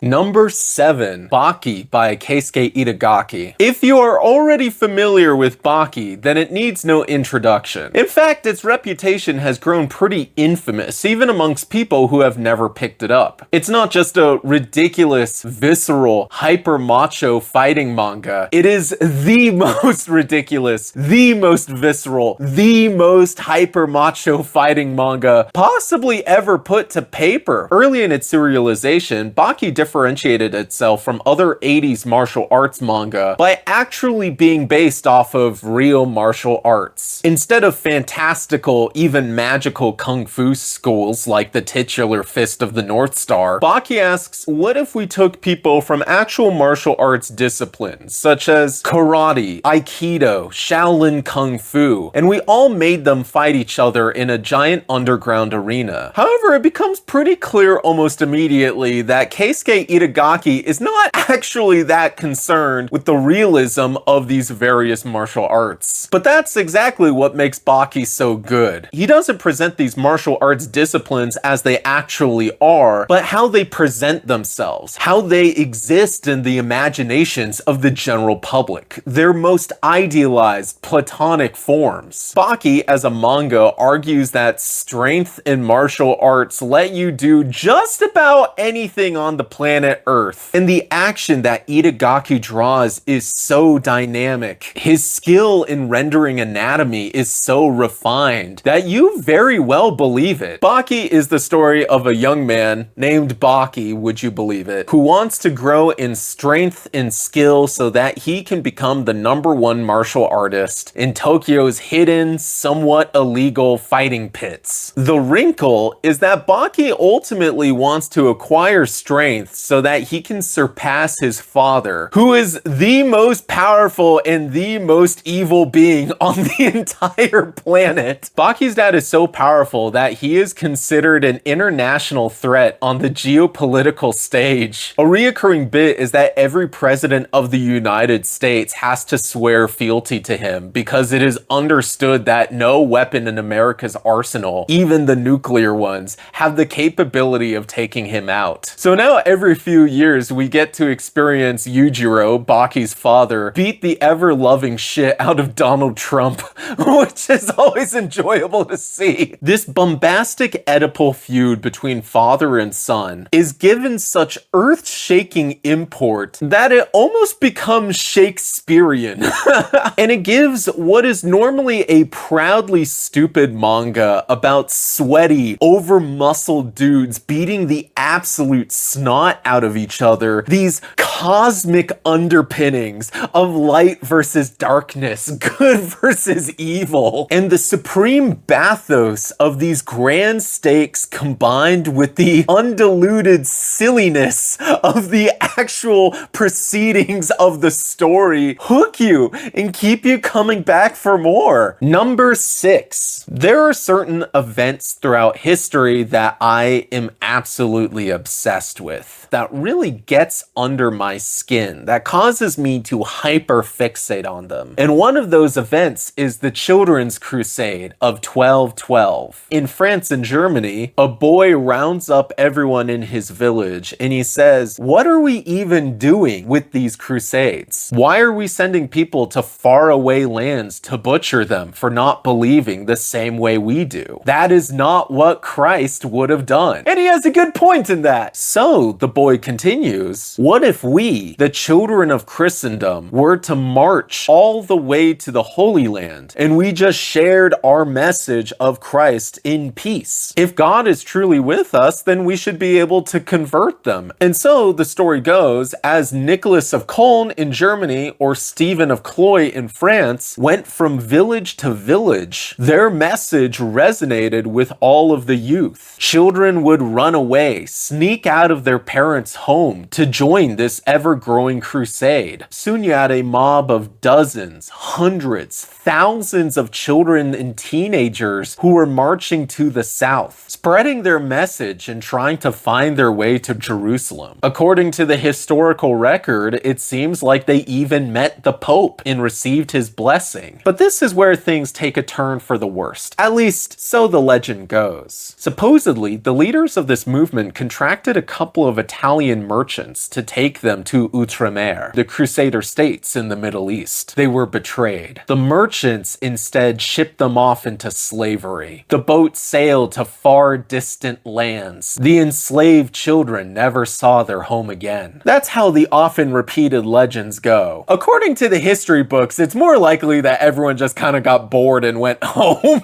Number 7, Baki by Keisuke Itagaki. If you are already familiar with Baki, then it needs no introduction. In fact, its reputation has grown pretty infamous, even amongst people who have never picked it up. It's not just a ridiculous, visceral, hyper-macho fighting manga. It is the most ridiculous, the most visceral, the most hyper-macho fighting manga possibly ever put to paper. Early in its serialization, Baki differentiated itself from other 80s martial arts manga by actually being based off of real martial arts. Instead of fantastical, even magical kung fu schools like the titular Fist of the North Star, Baki asks, what if we took people from actual martial arts disciplines, such as karate, aikido, Shaolin kung fu, and we all made them fight each other in a giant underground arena? However, it becomes pretty clear almost immediately that Keisuke Itagaki is not actually that concerned with the realism of these various martial arts. But that's exactly what makes Baki so good. He doesn't present these martial arts disciplines as they actually are, but how they present themselves, how they exist in the imaginations of the general public, their most idealized platonic forms. Baki, as a manga, argues that strength in martial arts let you do just about anything on the planet Earth, and the action that Itagaki draws is so dynamic. His skill in rendering anatomy is so refined that you very well believe it. Baki is the story of a young man named Baki, would you believe it, who wants to grow in strength and skill so that he can become the #1 martial artist in Tokyo's hidden, somewhat illegal fighting pits. The wrinkle is that Baki ultimately wants to acquire strength so that he can surpass his father, who is the most powerful and the most evil being on the entire planet. Baki's dad is so powerful that he is considered an international threat on the geopolitical stage. A reoccurring bit is that every president of the United States has to swear fealty to him because it is understood that no weapon in America's arsenal, even the nuclear ones, have the capability of taking him out. So now every few years we get to experience Yujiro, Baki's father, beat the ever-loving shit out of Donald Trump, which is always enjoyable to see. This bombastic Oedipal feud between father and son is given such earth-shaking import that it almost becomes Shakespearean. And it gives what is normally a proudly stupid manga about sweaty, over-muscled dudes beating the absolute snot out of each other these cosmic underpinnings of light versus darkness, good versus evil. And the supreme bathos of these grand stakes combined with the undiluted silliness of the actual proceedings of the story hook you and keep you coming back for more. Number 6. There are certain events throughout history that I am absolutely obsessed with, that really gets under my skin, that causes me to hyper-fixate on them. And one of those events is the Children's Crusade of 1212. In France and Germany, a boy rounds up everyone in his village and he says, "What are we even doing with these crusades? Why are we sending people to faraway lands to butcher them for not believing the same way we do? That is not what Christ would have done." And he has a good point in that. So the boy continues, what if we, the children of Christendom, were to march all the way to the Holy Land and we just shared our message of Christ in peace? If God is truly with us, then we should be able to convert them. And so the story goes, as Nicholas of Cologne in Germany or Stephen of Cloy in France went from village to village, their message resonated with all of the youth. Children would run away, sneak out of their parents' home to join this ever-growing crusade. Soon you had a mob of dozens, hundreds, thousands of children and teenagers who were marching to the south, spreading their message and trying to find their way to Jerusalem. According to the historical record, it seems like they even met the Pope and received his blessing. But this is where things take a turn for the worst. At least, so the legend goes. Supposedly, the leaders of this movement contracted a couple of Italian merchants to take them to Outremer, the Crusader states in the Middle East. They were betrayed. The merchants instead shipped them off into slavery. The boat sailed to far distant lands. The enslaved children never saw their home again. That's how the often repeated legends go. According to the history books, it's more likely that everyone just kind of got bored and went home.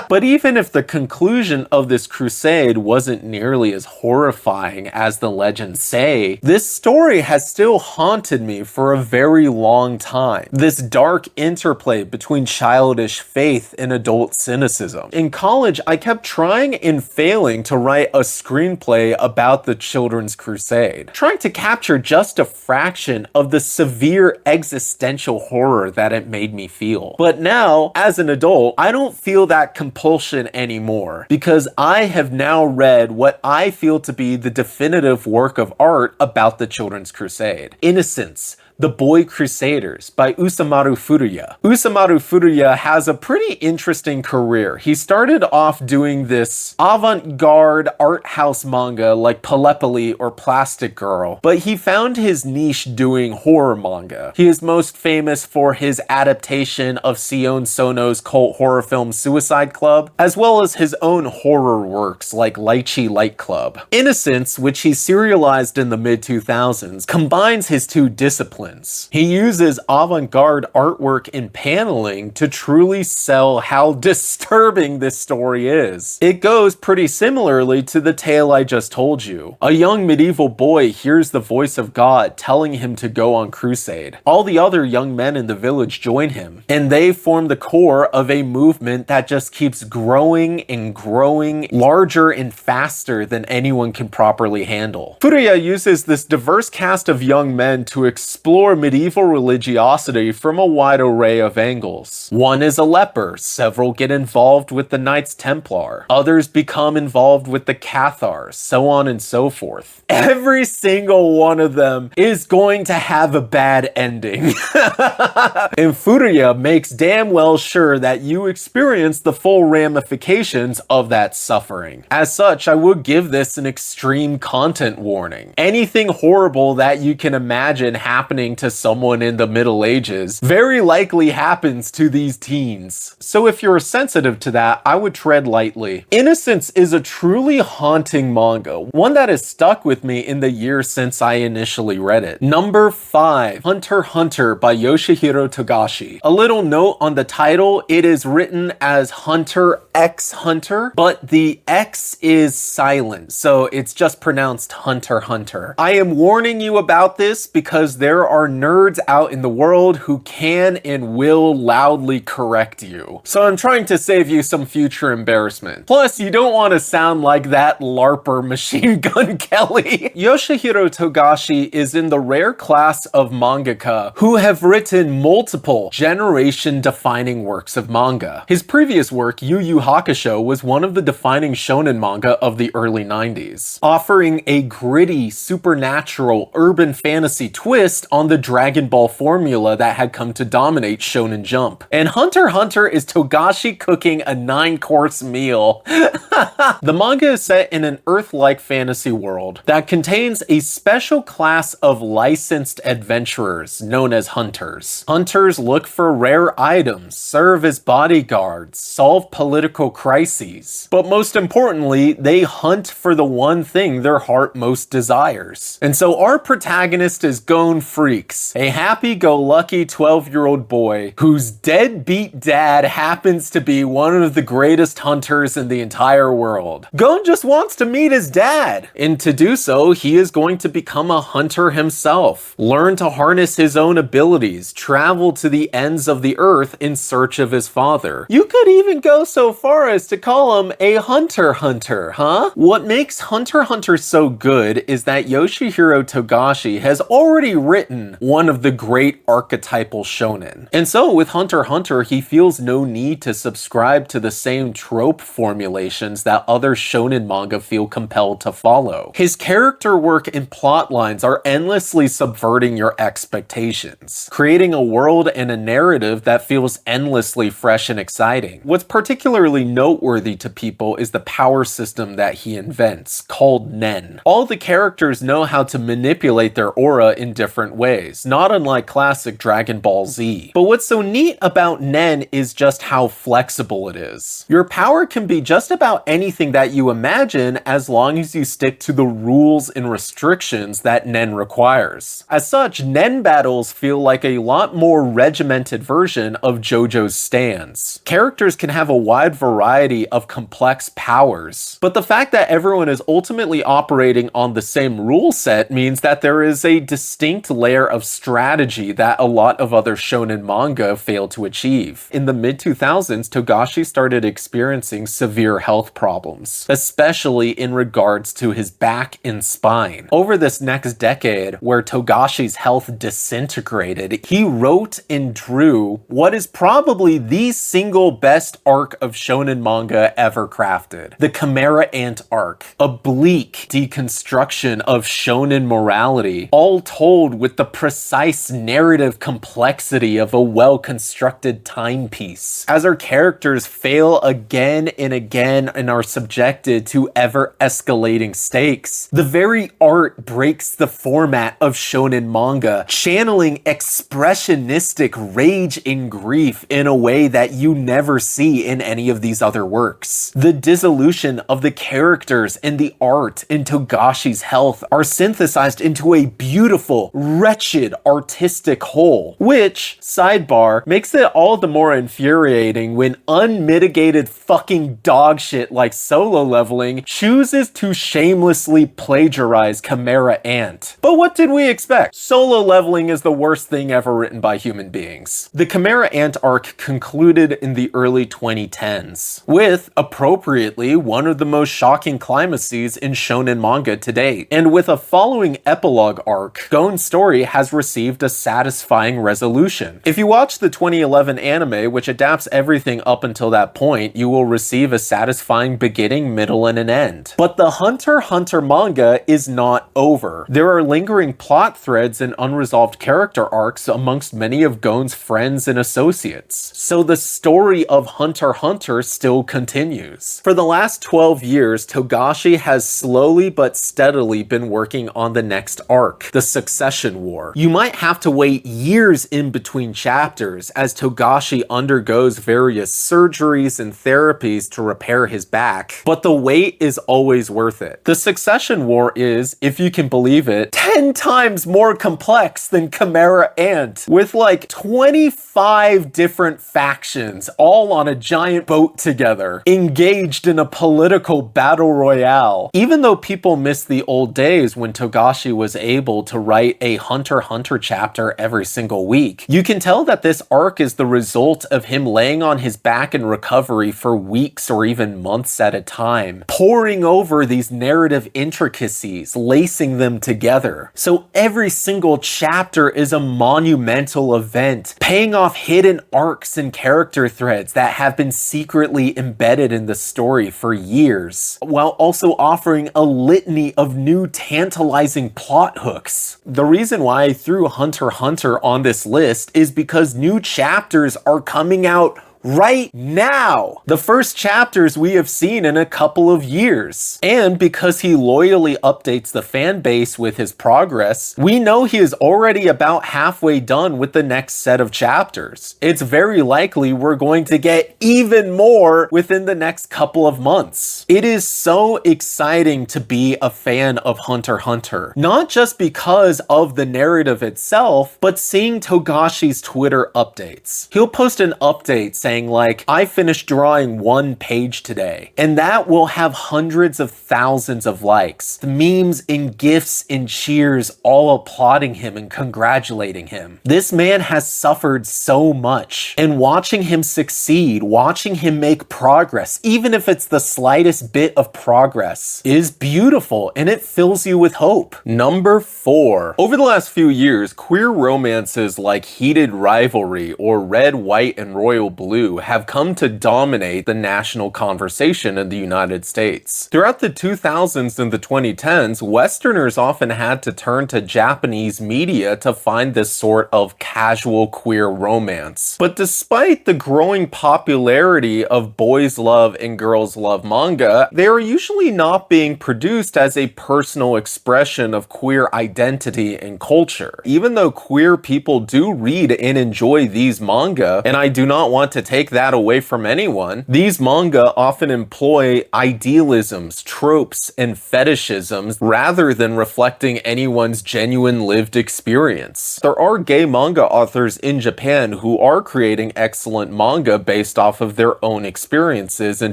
But even if the conclusion of this crusade wasn't nearly as horrifying as the legends say, this story has still haunted me for a very long time. This dark interplay between childish faith and adult cynicism. In college, I kept trying and failing to write a screenplay about the Children's Crusade, trying to capture just a fraction of the severe existential horror that it made me feel. But now, as an adult, I don't feel that compulsion anymore, because I have now read what I feel to be the definitive work of art about the Children's Crusade. Innocence, The Boy Crusaders by Usamaru Furuya. Usamaru Furuya has a pretty interesting career. He started off doing this avant-garde art house manga like Palepali or Plastic Girl, but he found his niche doing horror manga. He is most famous for his adaptation of Sion Sono's cult horror film Suicide Club, as well as his own horror works like Lychee Light Club. Innocence, which he serialized in the mid-2000s, combines his two disciplines. He uses avant-garde artwork and paneling to truly sell how disturbing this story is. It goes pretty similarly to the tale I just told you. A young medieval boy hears the voice of God telling him to go on crusade. All the other young men in the village join him, and they form the core of a movement that just keeps growing and growing, larger and faster than anyone can properly handle. Furuya uses this diverse cast of young men to explore medieval religiosity from a wide array of angles. One is a leper, several get involved with the Knights Templar, others become involved with the Cathars, so on and so forth. Every single one of them is going to have a bad ending. And Furuya makes damn well sure that you experience the full ramifications of that suffering. As such, I would give this an extreme content warning. Anything horrible that you can imagine happening to someone in the Middle Ages very likely happens to these teens. So if you're sensitive to that, I would tread lightly. Innocence is a truly haunting manga, one that has stuck with me in the years since I initially read it. Number 5, Hunter x Hunter by Yoshihiro Togashi. A little note on the title, it is written as Hunter x Hunter, but the X is silent, so it's just pronounced Hunter x Hunter. I am warning you about this because there are nerds out in the world who can and will loudly correct you. So I'm trying to save you some future embarrassment. Plus, you don't want to sound like that LARPer Machine Gun Kelly. Yoshihiro Togashi is in the rare class of mangaka who have written multiple generation-defining works of manga. His previous work, Yu Yu Hakusho, was one of the defining shonen manga of the early 90s, offering a gritty, supernatural, urban fantasy twist on the Dragon Ball formula that had come to dominate Shonen Jump. And Hunter x Hunter is Togashi cooking a 9-course meal. The manga is set in an Earth-like fantasy world that contains a special class of licensed adventurers known as hunters. Hunters look for rare items, serve as bodyguards, solve political crises, but most importantly, they hunt for the one thing their heart most desires. And so our protagonist is Gon Freaks, a happy-go-lucky 12-year-old boy whose deadbeat dad happens to be one of the greatest hunters in the entire world. Gon just wants to meet his dad, and to do so, he is going to become a hunter himself, learn to harness his own abilities, travel to the ends of the earth in search of his father. You could even go so far as to call him a hunter, huh? What makes Hunter x Hunter so good is that Yoshihiro Togashi has already written one of the great archetypal shonen. And so with Hunter x Hunter, he feels no need to subscribe to the same trope formulations that other shonen manga feel compelled to follow. His character work and plot lines are endlessly subverting your expectations, creating a world and a narrative that feels endlessly fresh and exciting. What's particularly noteworthy to people is the power system that he invents, called Nen. All the characters know how to manipulate their aura in different ways, not unlike classic Dragon Ball Z. But what's so neat about Nen is just how flexible it is. Your power can be just about anything that you imagine as long as you stick to the rules and restrictions that Nen requires. As such, Nen battles feel like a lot more regimented version of JoJo's stands. Characters can have a wide variety of complex powers, but the fact that everyone is ultimately operating on the same rule set means that there is a distinct layer of strategy that a lot of other shonen manga fail to achieve. In the mid-2000s, Togashi started experiencing severe health problems, especially in regards to his back and spine. Over this next decade, where Togashi's health disintegrated, he wrote and drew what is probably the single best arc of shonen manga ever crafted, the Chimera Ant arc, a bleak deconstruction of shonen morality, all told with the precise narrative complexity of a well-constructed timepiece. As our characters fail again and again and are subjected to ever-escalating stakes, the very art breaks the format of shonen manga, channeling expressionistic rage and grief in a way that you never see in any of these other works. The dissolution of the characters and the art in Togashi's health are synthesized into a beautiful, wretched, artistic whole, which, sidebar, makes it all the more infuriating when unmitigated fucking dog shit like Solo Leveling chooses to shamelessly plagiarize Chimera Ant. But what did we expect? Solo Leveling is the worst thing ever written by human beings. The Chimera Ant arc concluded in the early 2010s, with, appropriately, one of the most shocking climaxes in shonen manga to date. And with a following epilogue arc, Gon's story has received a satisfying resolution. If you watch the 2011 anime, which adapts everything up until that point, you will receive a satisfying beginning, middle, and an end. But the Hunter x Hunter manga is not over. There are lingering plot threads and unresolved character arcs amongst many of Gon's friends and associates. So the story of Hunter x Hunter still continues. For the last 12 years, Togashi has slowly but steadily been working on the next arc, the Succession War. You might have to wait years in between chapters as Togashi undergoes various surgeries and therapies to repair his back, but the wait is always worth it. The Succession War is, if you can believe it, 10 times more complex than Chimera Ant, with like 25 different factions all on a giant boat together, engaged in a political battle royale. Even though people miss the old days when Togashi was able to write a Hunter x Hunter chapter every single week, you can tell that this arc is the result of him laying on his back in recovery for weeks or even months at a time, poring over these narrative intricacies, lacing them together. So every single chapter is a monumental event, paying off hidden arcs and character threads that have been secretly embedded in the story for years, while also offering a litany of new tantalizing plot hooks. The reason why I threw Hunter x Hunter on this list is because new chapters are coming out right now. The first chapters we have seen in a couple of years. And because he loyally updates the fan base with his progress, we know he is already about halfway done with the next set of chapters. It's very likely we're going to get even more within the next couple of months. It is so exciting to be a fan of Hunter x Hunter, not just because of the narrative itself, but seeing Togashi's Twitter updates. He'll post an update saying like, I finished drawing 1 page today, and that will have hundreds of thousands of likes, the memes and gifs and cheers all applauding him and congratulating him. This man has suffered so much, and watching him succeed, watching him make progress, even if it's the slightest bit of progress, is beautiful, and it fills you with hope. Number 4. Over the last few years, queer romances like Heated Rivalry or Red, White, and Royal Blue have come to dominate the national conversation in the United States. Throughout the 2000s and the 2010s, Westerners often had to turn to Japanese media to find this sort of casual queer romance. But despite the growing popularity of boys love and girls love manga, they are usually not being produced as a personal expression of queer identity and culture. Even though queer people do read and enjoy these manga, and I do not want to take that away from anyone, these manga often employ idealisms, tropes, and fetishisms rather than reflecting anyone's genuine lived experience. There are gay manga authors in Japan who are creating excellent manga based off of their own experiences in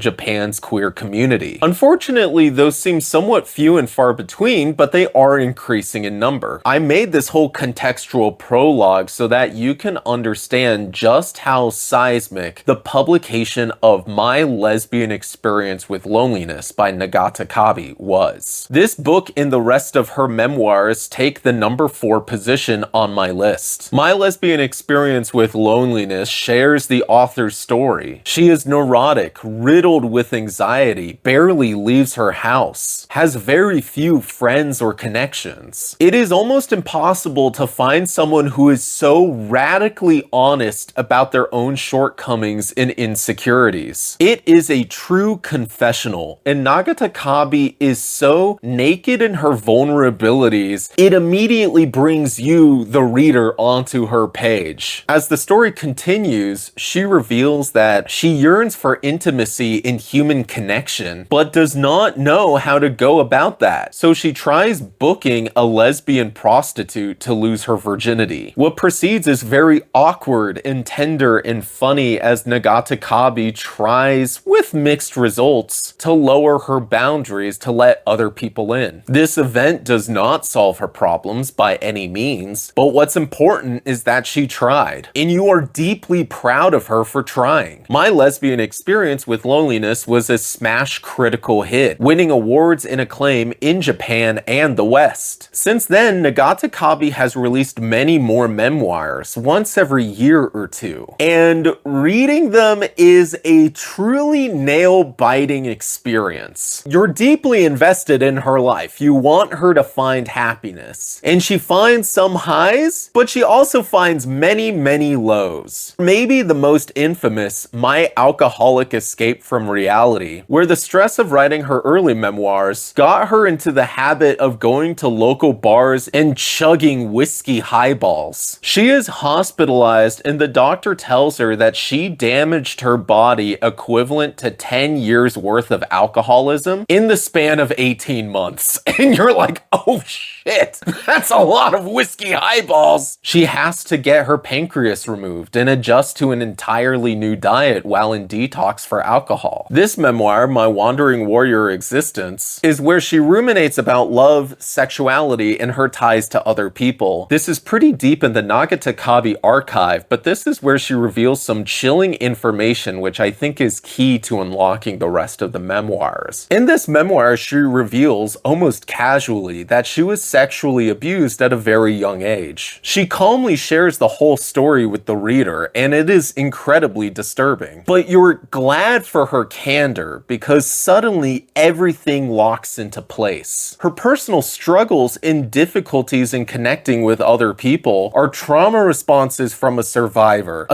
Japan's queer community. Unfortunately, those seem somewhat few and far between, but they are increasing in number. I made this whole contextual prologue so that you can understand just how seismic the publication of My Lesbian Experience with Loneliness by Nagata Kabi was. This book and the rest of her memoirs take the number 4 position on my list. My Lesbian Experience with Loneliness shares the author's story. She is neurotic, riddled with anxiety, barely leaves her house, has very few friends or connections. It is almost impossible to find someone who is so radically honest about their own shortcomings and insecurities. It is a true confessional, and Nagata Kabi is so naked in her vulnerabilities, it immediately brings you, the reader, onto her page. As the story continues, she reveals that she yearns for intimacy and human connection, but does not know how to go about that. So she tries booking a lesbian prostitute to lose her virginity. What proceeds is very awkward and tender and funny as Nagata Kabi tries, with mixed results, to lower her boundaries to let other people in. This event does not solve her problems by any means, but what's important is that she tried, and you are deeply proud of her for trying. My Lesbian Experience with Loneliness was a smash critical hit, winning awards and acclaim in Japan and the West. Since then, Nagata Kabi has released many more memoirs, once every year or two, and reading them is a truly nail-biting experience. You're deeply invested in her life. You want her to find happiness. And she finds some highs, but she also finds many, many lows. Maybe the most infamous, My Alcoholic Escape from Reality, where the stress of writing her early memoirs got her into the habit of going to local bars and chugging whiskey highballs. She is hospitalized, and the doctor tells her that she she damaged her body equivalent to 10 years worth of alcoholism in the span of 18 months. And you're like, oh shit, that's a lot of whiskey highballs. She has to get her pancreas removed and adjust to an entirely new diet while in detox for alcohol. This memoir, My Wandering Warrior Existence, is where she ruminates about love, sexuality, and her ties to other people. This is pretty deep in the Nagasaki archive, but this is where she reveals some chilling information which I think is key to unlocking the rest of the memoirs. In this memoir, she reveals, almost casually, that she was sexually abused at a very young age. She calmly shares the whole story with the reader, and it is incredibly disturbing. But you're glad for her candor, because suddenly everything locks into place. Her personal struggles and difficulties in connecting with other people are trauma responses from a survivor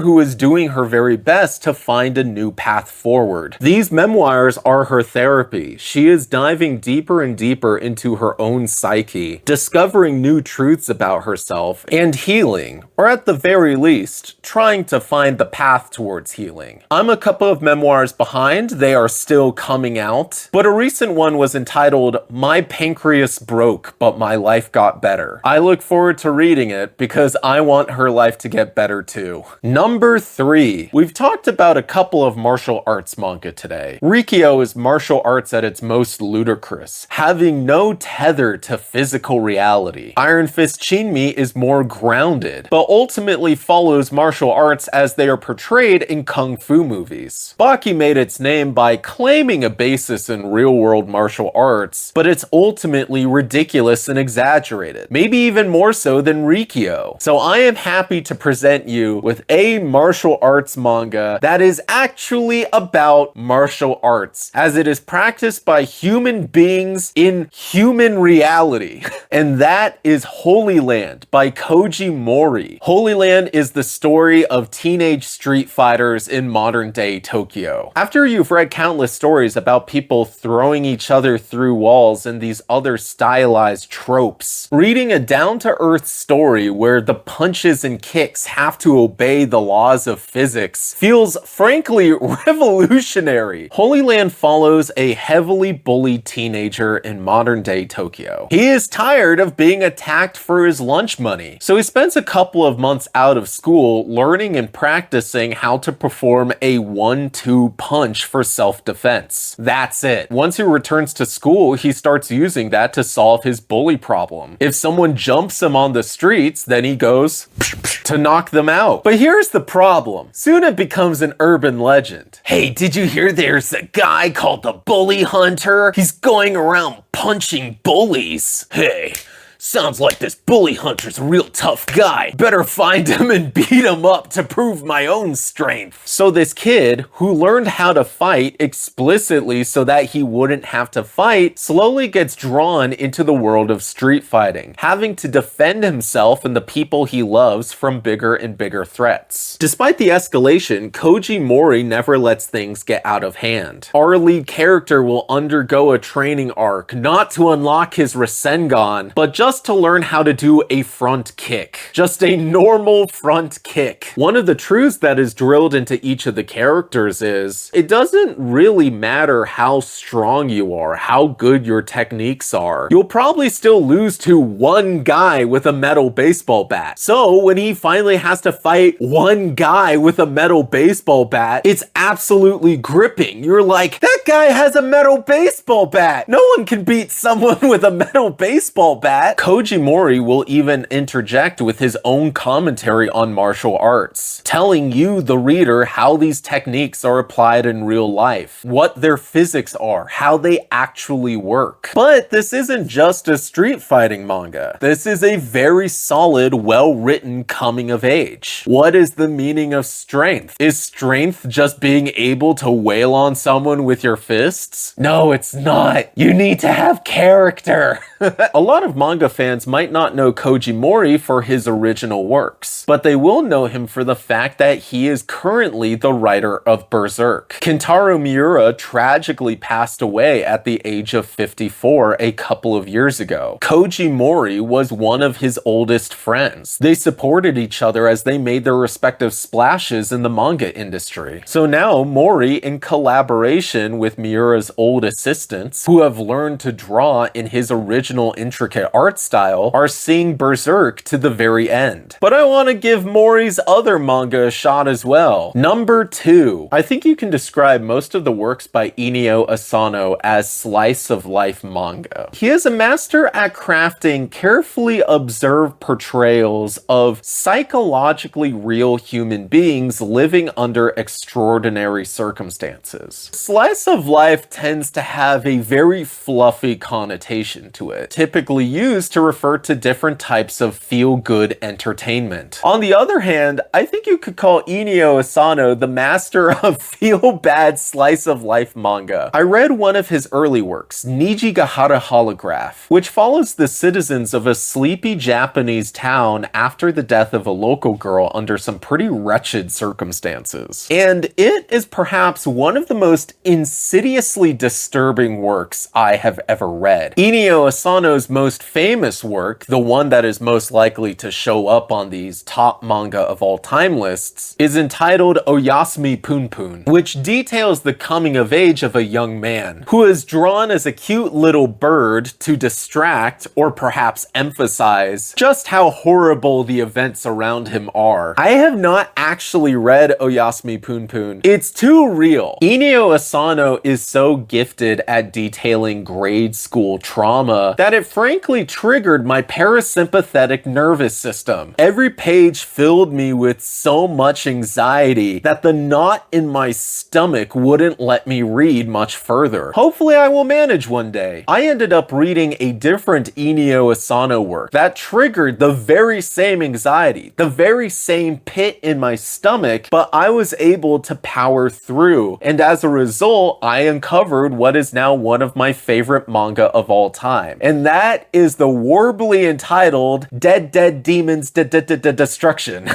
who is doing her very best to find a new path forward. These memoirs are her therapy. She is diving deeper and deeper into her own psyche, discovering new truths about herself, and healing, or at the very least, trying to find the path towards healing. I'm a couple of memoirs behind, they are still coming out, but a recent one was entitled My Pancreas Broke, But My Life Got Better. I look forward to reading it because I want her life to get better too. Number 3. We've talked about a couple of martial arts manga today. Riki-Oh is martial arts at its most ludicrous, having no tether to physical reality. Iron Fist Chinmi is more grounded, but ultimately follows martial arts as they are portrayed in kung fu movies. Baki made its name by claiming a basis in real-world martial arts, but it's ultimately ridiculous and exaggerated, maybe even more so than Riki-Oh. So I am happy to present you with a martial arts manga that is actually about martial arts, as it is practiced by human beings in human reality. And that is Holy Land by Koji Mori. Holy Land is the story of teenage street fighters in modern-day Tokyo. After you've read countless stories about people throwing each other through walls and these other stylized tropes, reading a down-to-earth story where the punches and kicks have to obey the laws of physics feels frankly revolutionary. Holy Land follows a heavily bullied teenager in modern-day Tokyo. He is tired of being attacked for his lunch money, so he spends a couple of months out of school learning and practicing how to perform a 1-2 punch for self-defense. That's it. Once he returns to school, he starts using that to solve his bully problem. If someone jumps him on the streets, then he goes to knock them out. But here's the problem. Soon it becomes an urban legend. Hey, did you hear there's a guy called the Bully Hunter? He's going around punching bullies. Hey, sounds like this bully hunter's a real tough guy. Better find him and beat him up to prove my own strength. So this kid, who learned how to fight explicitly so that he wouldn't have to fight, slowly gets drawn into the world of street fighting, having to defend himself and the people he loves from bigger and bigger threats. Despite the escalation, Koji Mori never lets things get out of hand. Our lead character will undergo a training arc, not to unlock his Rasengan, but just to learn how to do a front kick. Just a normal front kick. One of the truths that is drilled into each of the characters is, it doesn't really matter how strong you are, how good your techniques are. You'll probably still lose to one guy with a metal baseball bat. So when he finally has to fight one guy with a metal baseball bat, it's absolutely gripping. You're like, that guy has a metal baseball bat. No one can beat someone with a metal baseball bat. Koji Mori will even interject with his own commentary on martial arts, telling you, the reader, how these techniques are applied in real life, what their physics are, how they actually work. But this isn't just a street fighting manga. This is a very solid, well-written coming of age. What is the meaning of strength? Is strength just being able to wail on someone with your fists? No, it's not. You need to have character. A lot of manga fans might not know Koji Mori for his original works, but they will know him for the fact that he is currently the writer of Berserk. Kentaro Miura tragically passed away at the age of 54 a couple of years ago. Koji Mori was one of his oldest friends. They supported each other as they made their respective splashes in the manga industry. So now Mori, in collaboration with Miura's old assistants, who have learned to draw in his original intricate art style, are seeing Berserk to the very end. But I want to give Mori's other manga a shot as well. Number 2. I think you can describe most of the works by Inio Asano as slice of life manga. He is a master at crafting carefully observed portrayals of psychologically real human beings living under extraordinary circumstances. Slice of life tends to have a very fluffy connotation to it, typically used to refer to different types of feel-good entertainment. On the other hand, I think you could call Inio Asano the master of feel-bad slice of life manga. I read one of his early works, Nijigahara Holograph, which follows the citizens of a sleepy Japanese town after the death of a local girl under some pretty wretched circumstances. And it is perhaps one of the most insidiously disturbing works I have ever read. Inio Asano's most famous work, the one that is most likely to show up on these top manga of all time lists, is entitled Oyasumi Punpun, which details the coming of age of a young man who is drawn as a cute little bird to distract or perhaps emphasize just how horrible the events around him are. I have not actually read Oyasumi Punpun. It's too real. Inio Asano is so gifted at detailing grade school trauma that it frankly triggered my parasympathetic nervous system. Every page filled me with so much anxiety that the knot in my stomach wouldn't let me read much further. Hopefully I will manage one day. I ended up reading a different Inio Asano work that triggered the very same anxiety, the very same pit in my stomach, but I was able to power through, and as a result, I uncovered what is now one of my favorite manga of all time, and that is the warbly entitled Dead Dead Demons Destruction.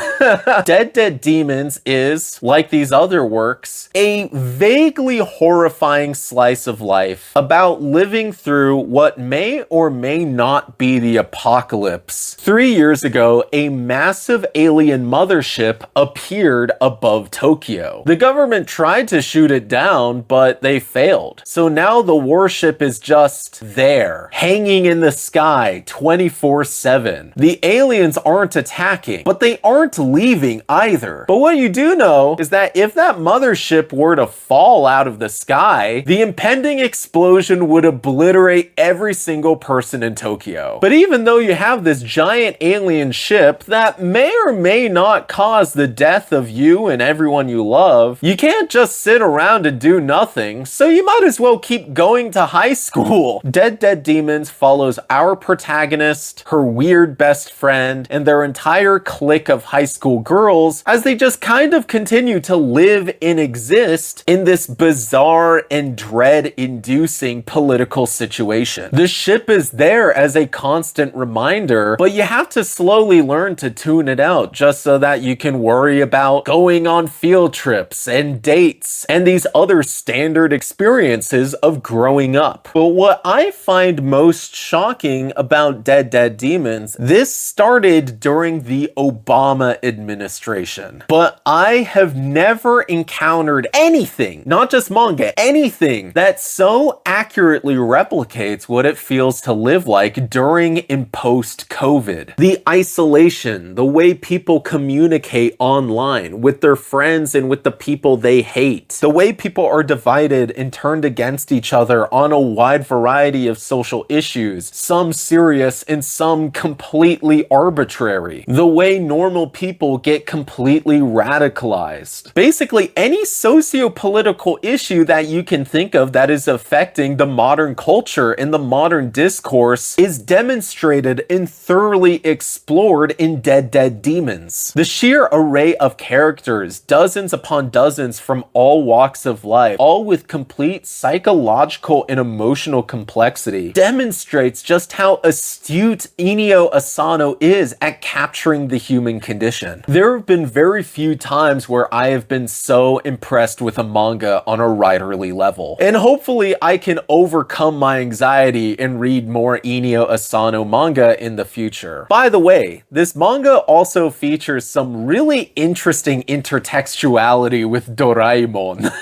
Dead Dead Demons is, like these other works, a vaguely horrifying slice of life about living through what may or may not be the apocalypse. 3 years ago, a massive alien mothership appeared above Tokyo. The government tried to shoot it down, but they failed. So now the warship is just there, hanging in the sky 24/7. The aliens aren't attacking, but they aren't leaving either. But what you do know is that if that mothership were to fall out of the sky, the impending explosion would obliterate every single person in Tokyo. But even though you have this giant alien ship that may or may not cause the death of you and everyone you love, you can't just sit around and do nothing, so you might as well keep going to high school. Dead Dead Demons follows our protagonist, her weird best friend, and their entire clique of high school girls as they just kind of continue to live and exist in this bizarre and dread-inducing political situation. The ship is there as a constant reminder, but you have to slowly learn to tune it out just so that you can worry about going on field trips and dates and these other standard experiences of growing up. But what I find most shocking about Dead Dead Demons, this started during the Obama administration, but I have never encountered anything, not just manga, anything that so accurately replicates what it feels to live like during and post-COVID. The isolation, the way people communicate online with their friends and with the people they hate, the way people are divided and turned against each other on a wide variety of social issues, some serious and some completely arbitrary, the way normal people get completely radicalized. Basically, any socio-political issue that you can think of that is affecting the modern culture and the modern discourse is demonstrated and thoroughly explored in Dead Dead Demons. The sheer array of characters, dozens upon dozens from all walks of life, all with complete psychological and emotional complexity, demonstrates just how astute Inio Asano is at capturing the human condition. There have been very few times where I have been so impressed with a manga on a writerly level. And hopefully I can overcome my anxiety and read more Inio Asano manga in the future. By the way, this manga also features some really interesting intertextuality with Doraemon.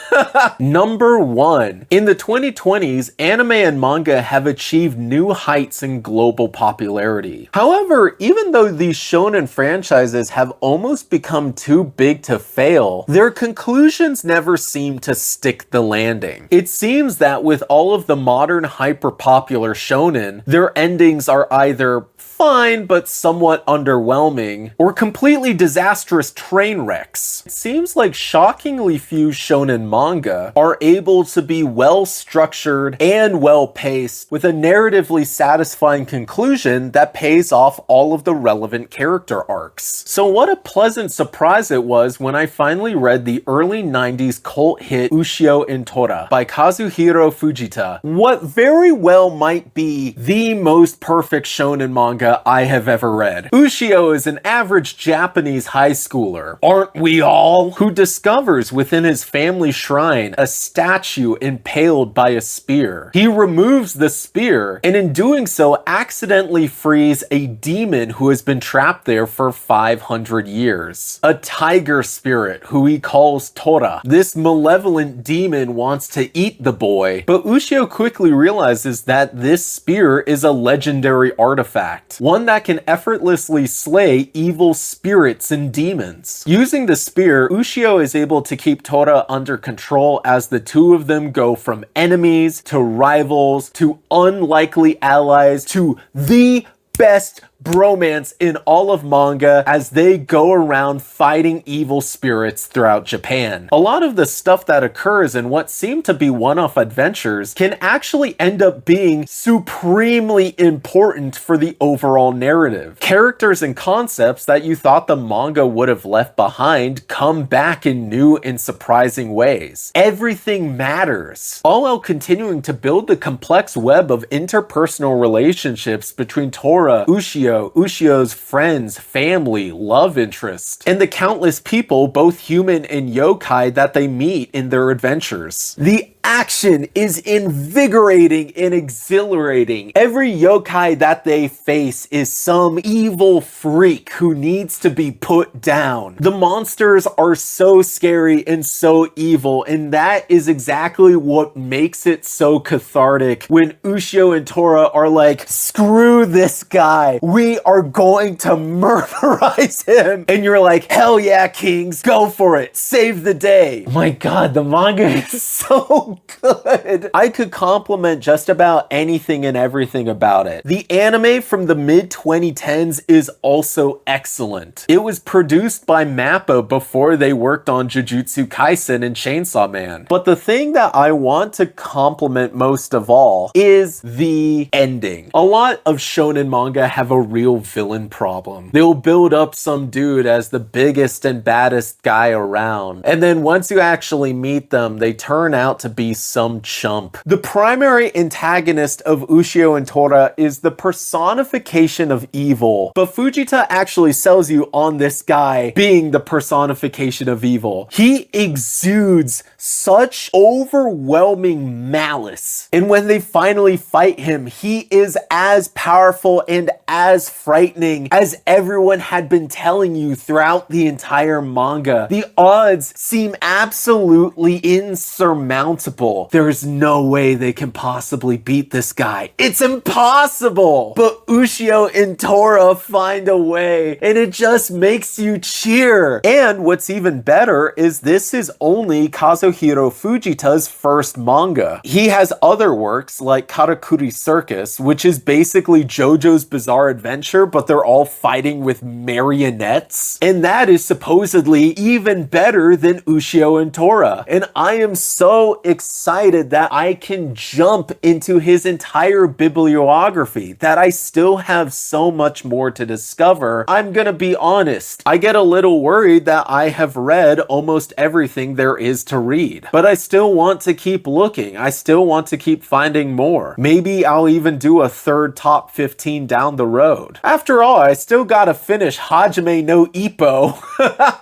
Number 1. In the 2020s, anime and manga have achieved new heights in global popularity. However, even though these shonen franchises have almost become too big to fail, their conclusions never seem to stick the landing. It seems that with all of the modern hyper-popular shonen, their endings are either fine but somewhat underwhelming, or completely disastrous train wrecks. It seems like shockingly few shonen manga are able to be well structured and well paced with a narratively satisfying conclusion that pays off all of the relevant character arcs. So what a pleasant surprise it was when I finally read the early 90s cult hit Ushio in Tora by Kazuhiro Fujita, what very well might be the most perfect shonen manga I have ever read. Ushio is an average Japanese high schooler, aren't we all? Who discovers within his family shrine a statue impaled by a spear. He removes the spear, and in doing so accidentally frees a demon who has been trapped there for 500 years. A tiger spirit who he calls Tora. This malevolent demon wants to eat the boy, but Ushio quickly realizes that this spear is a legendary artifact, one that can effortlessly slay evil spirits and demons. Using the spear, Ushio is able to keep Tora under control as the two of them go from enemies to rivals to unlikely allies to the best bromance in all of manga as they go around fighting evil spirits throughout Japan. A lot of the stuff that occurs in what seem to be one-off adventures can actually end up being supremely important for the overall narrative. Characters and concepts that you thought the manga would have left behind come back in new and surprising ways. Everything matters, all while continuing to build the complex web of interpersonal relationships between Tora, Ushio's friends, family, love interest, and the countless people, both human and yokai, that they meet in their adventures. The action is invigorating and exhilarating. Every yokai that they face is some evil freak who needs to be put down. The monsters are so scary and so evil, and that is exactly what makes it so cathartic when Ushio and Tora are like, screw this guy, we are going to murderize him. And you're like, hell yeah, kings, go for it, save the day. Oh my god, the manga is so good. I could compliment just about anything and everything about it. The anime from the mid-2010s is also excellent. It was produced by MAPPA before they worked on Jujutsu Kaisen and Chainsaw Man. But the thing that I want to compliment most of all is the ending. A lot of shonen manga have a real villain problem. They'll build up some dude as the biggest and baddest guy around, and then once you actually meet them, they turn out to be some chump. The primary antagonist of Ushio and Tora is the personification of evil, but Fujita actually sells you on this guy being the personification of evil. He exudes such overwhelming malice, and when they finally fight him, he is as powerful and as frightening as everyone had been telling you throughout the entire manga. The odds seem absolutely insurmountable. There's no way they can possibly beat this guy. It's impossible! But Ushio and Tora find a way, and it just makes you cheer. And what's even better is this is only Kazuhiro Fujita's first manga. He has other works like Karakuri Circus, which is basically JoJo's Bizarre Adventure, but they're all fighting with marionettes. And that is supposedly even better than Ushio and Tora. And I am so excited excited that I can jump into his entire bibliography, that I still have so much more to discover. I'm gonna be honest, I get a little worried that I have read almost everything there is to read, but I still want to keep looking. I still want to keep finding more. Maybe I'll even do a third top 15 down the road. After all, I still gotta finish Hajime no Ippo.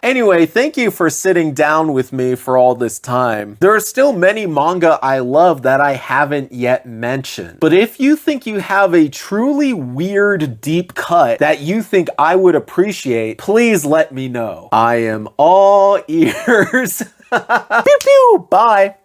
Anyway, thank you for sitting down with me for all this time. There are still many manga I love that I haven't yet mentioned, but if you think you have a truly weird deep cut that you think I would appreciate, please let me know. I am all ears. Pew pew! Bye!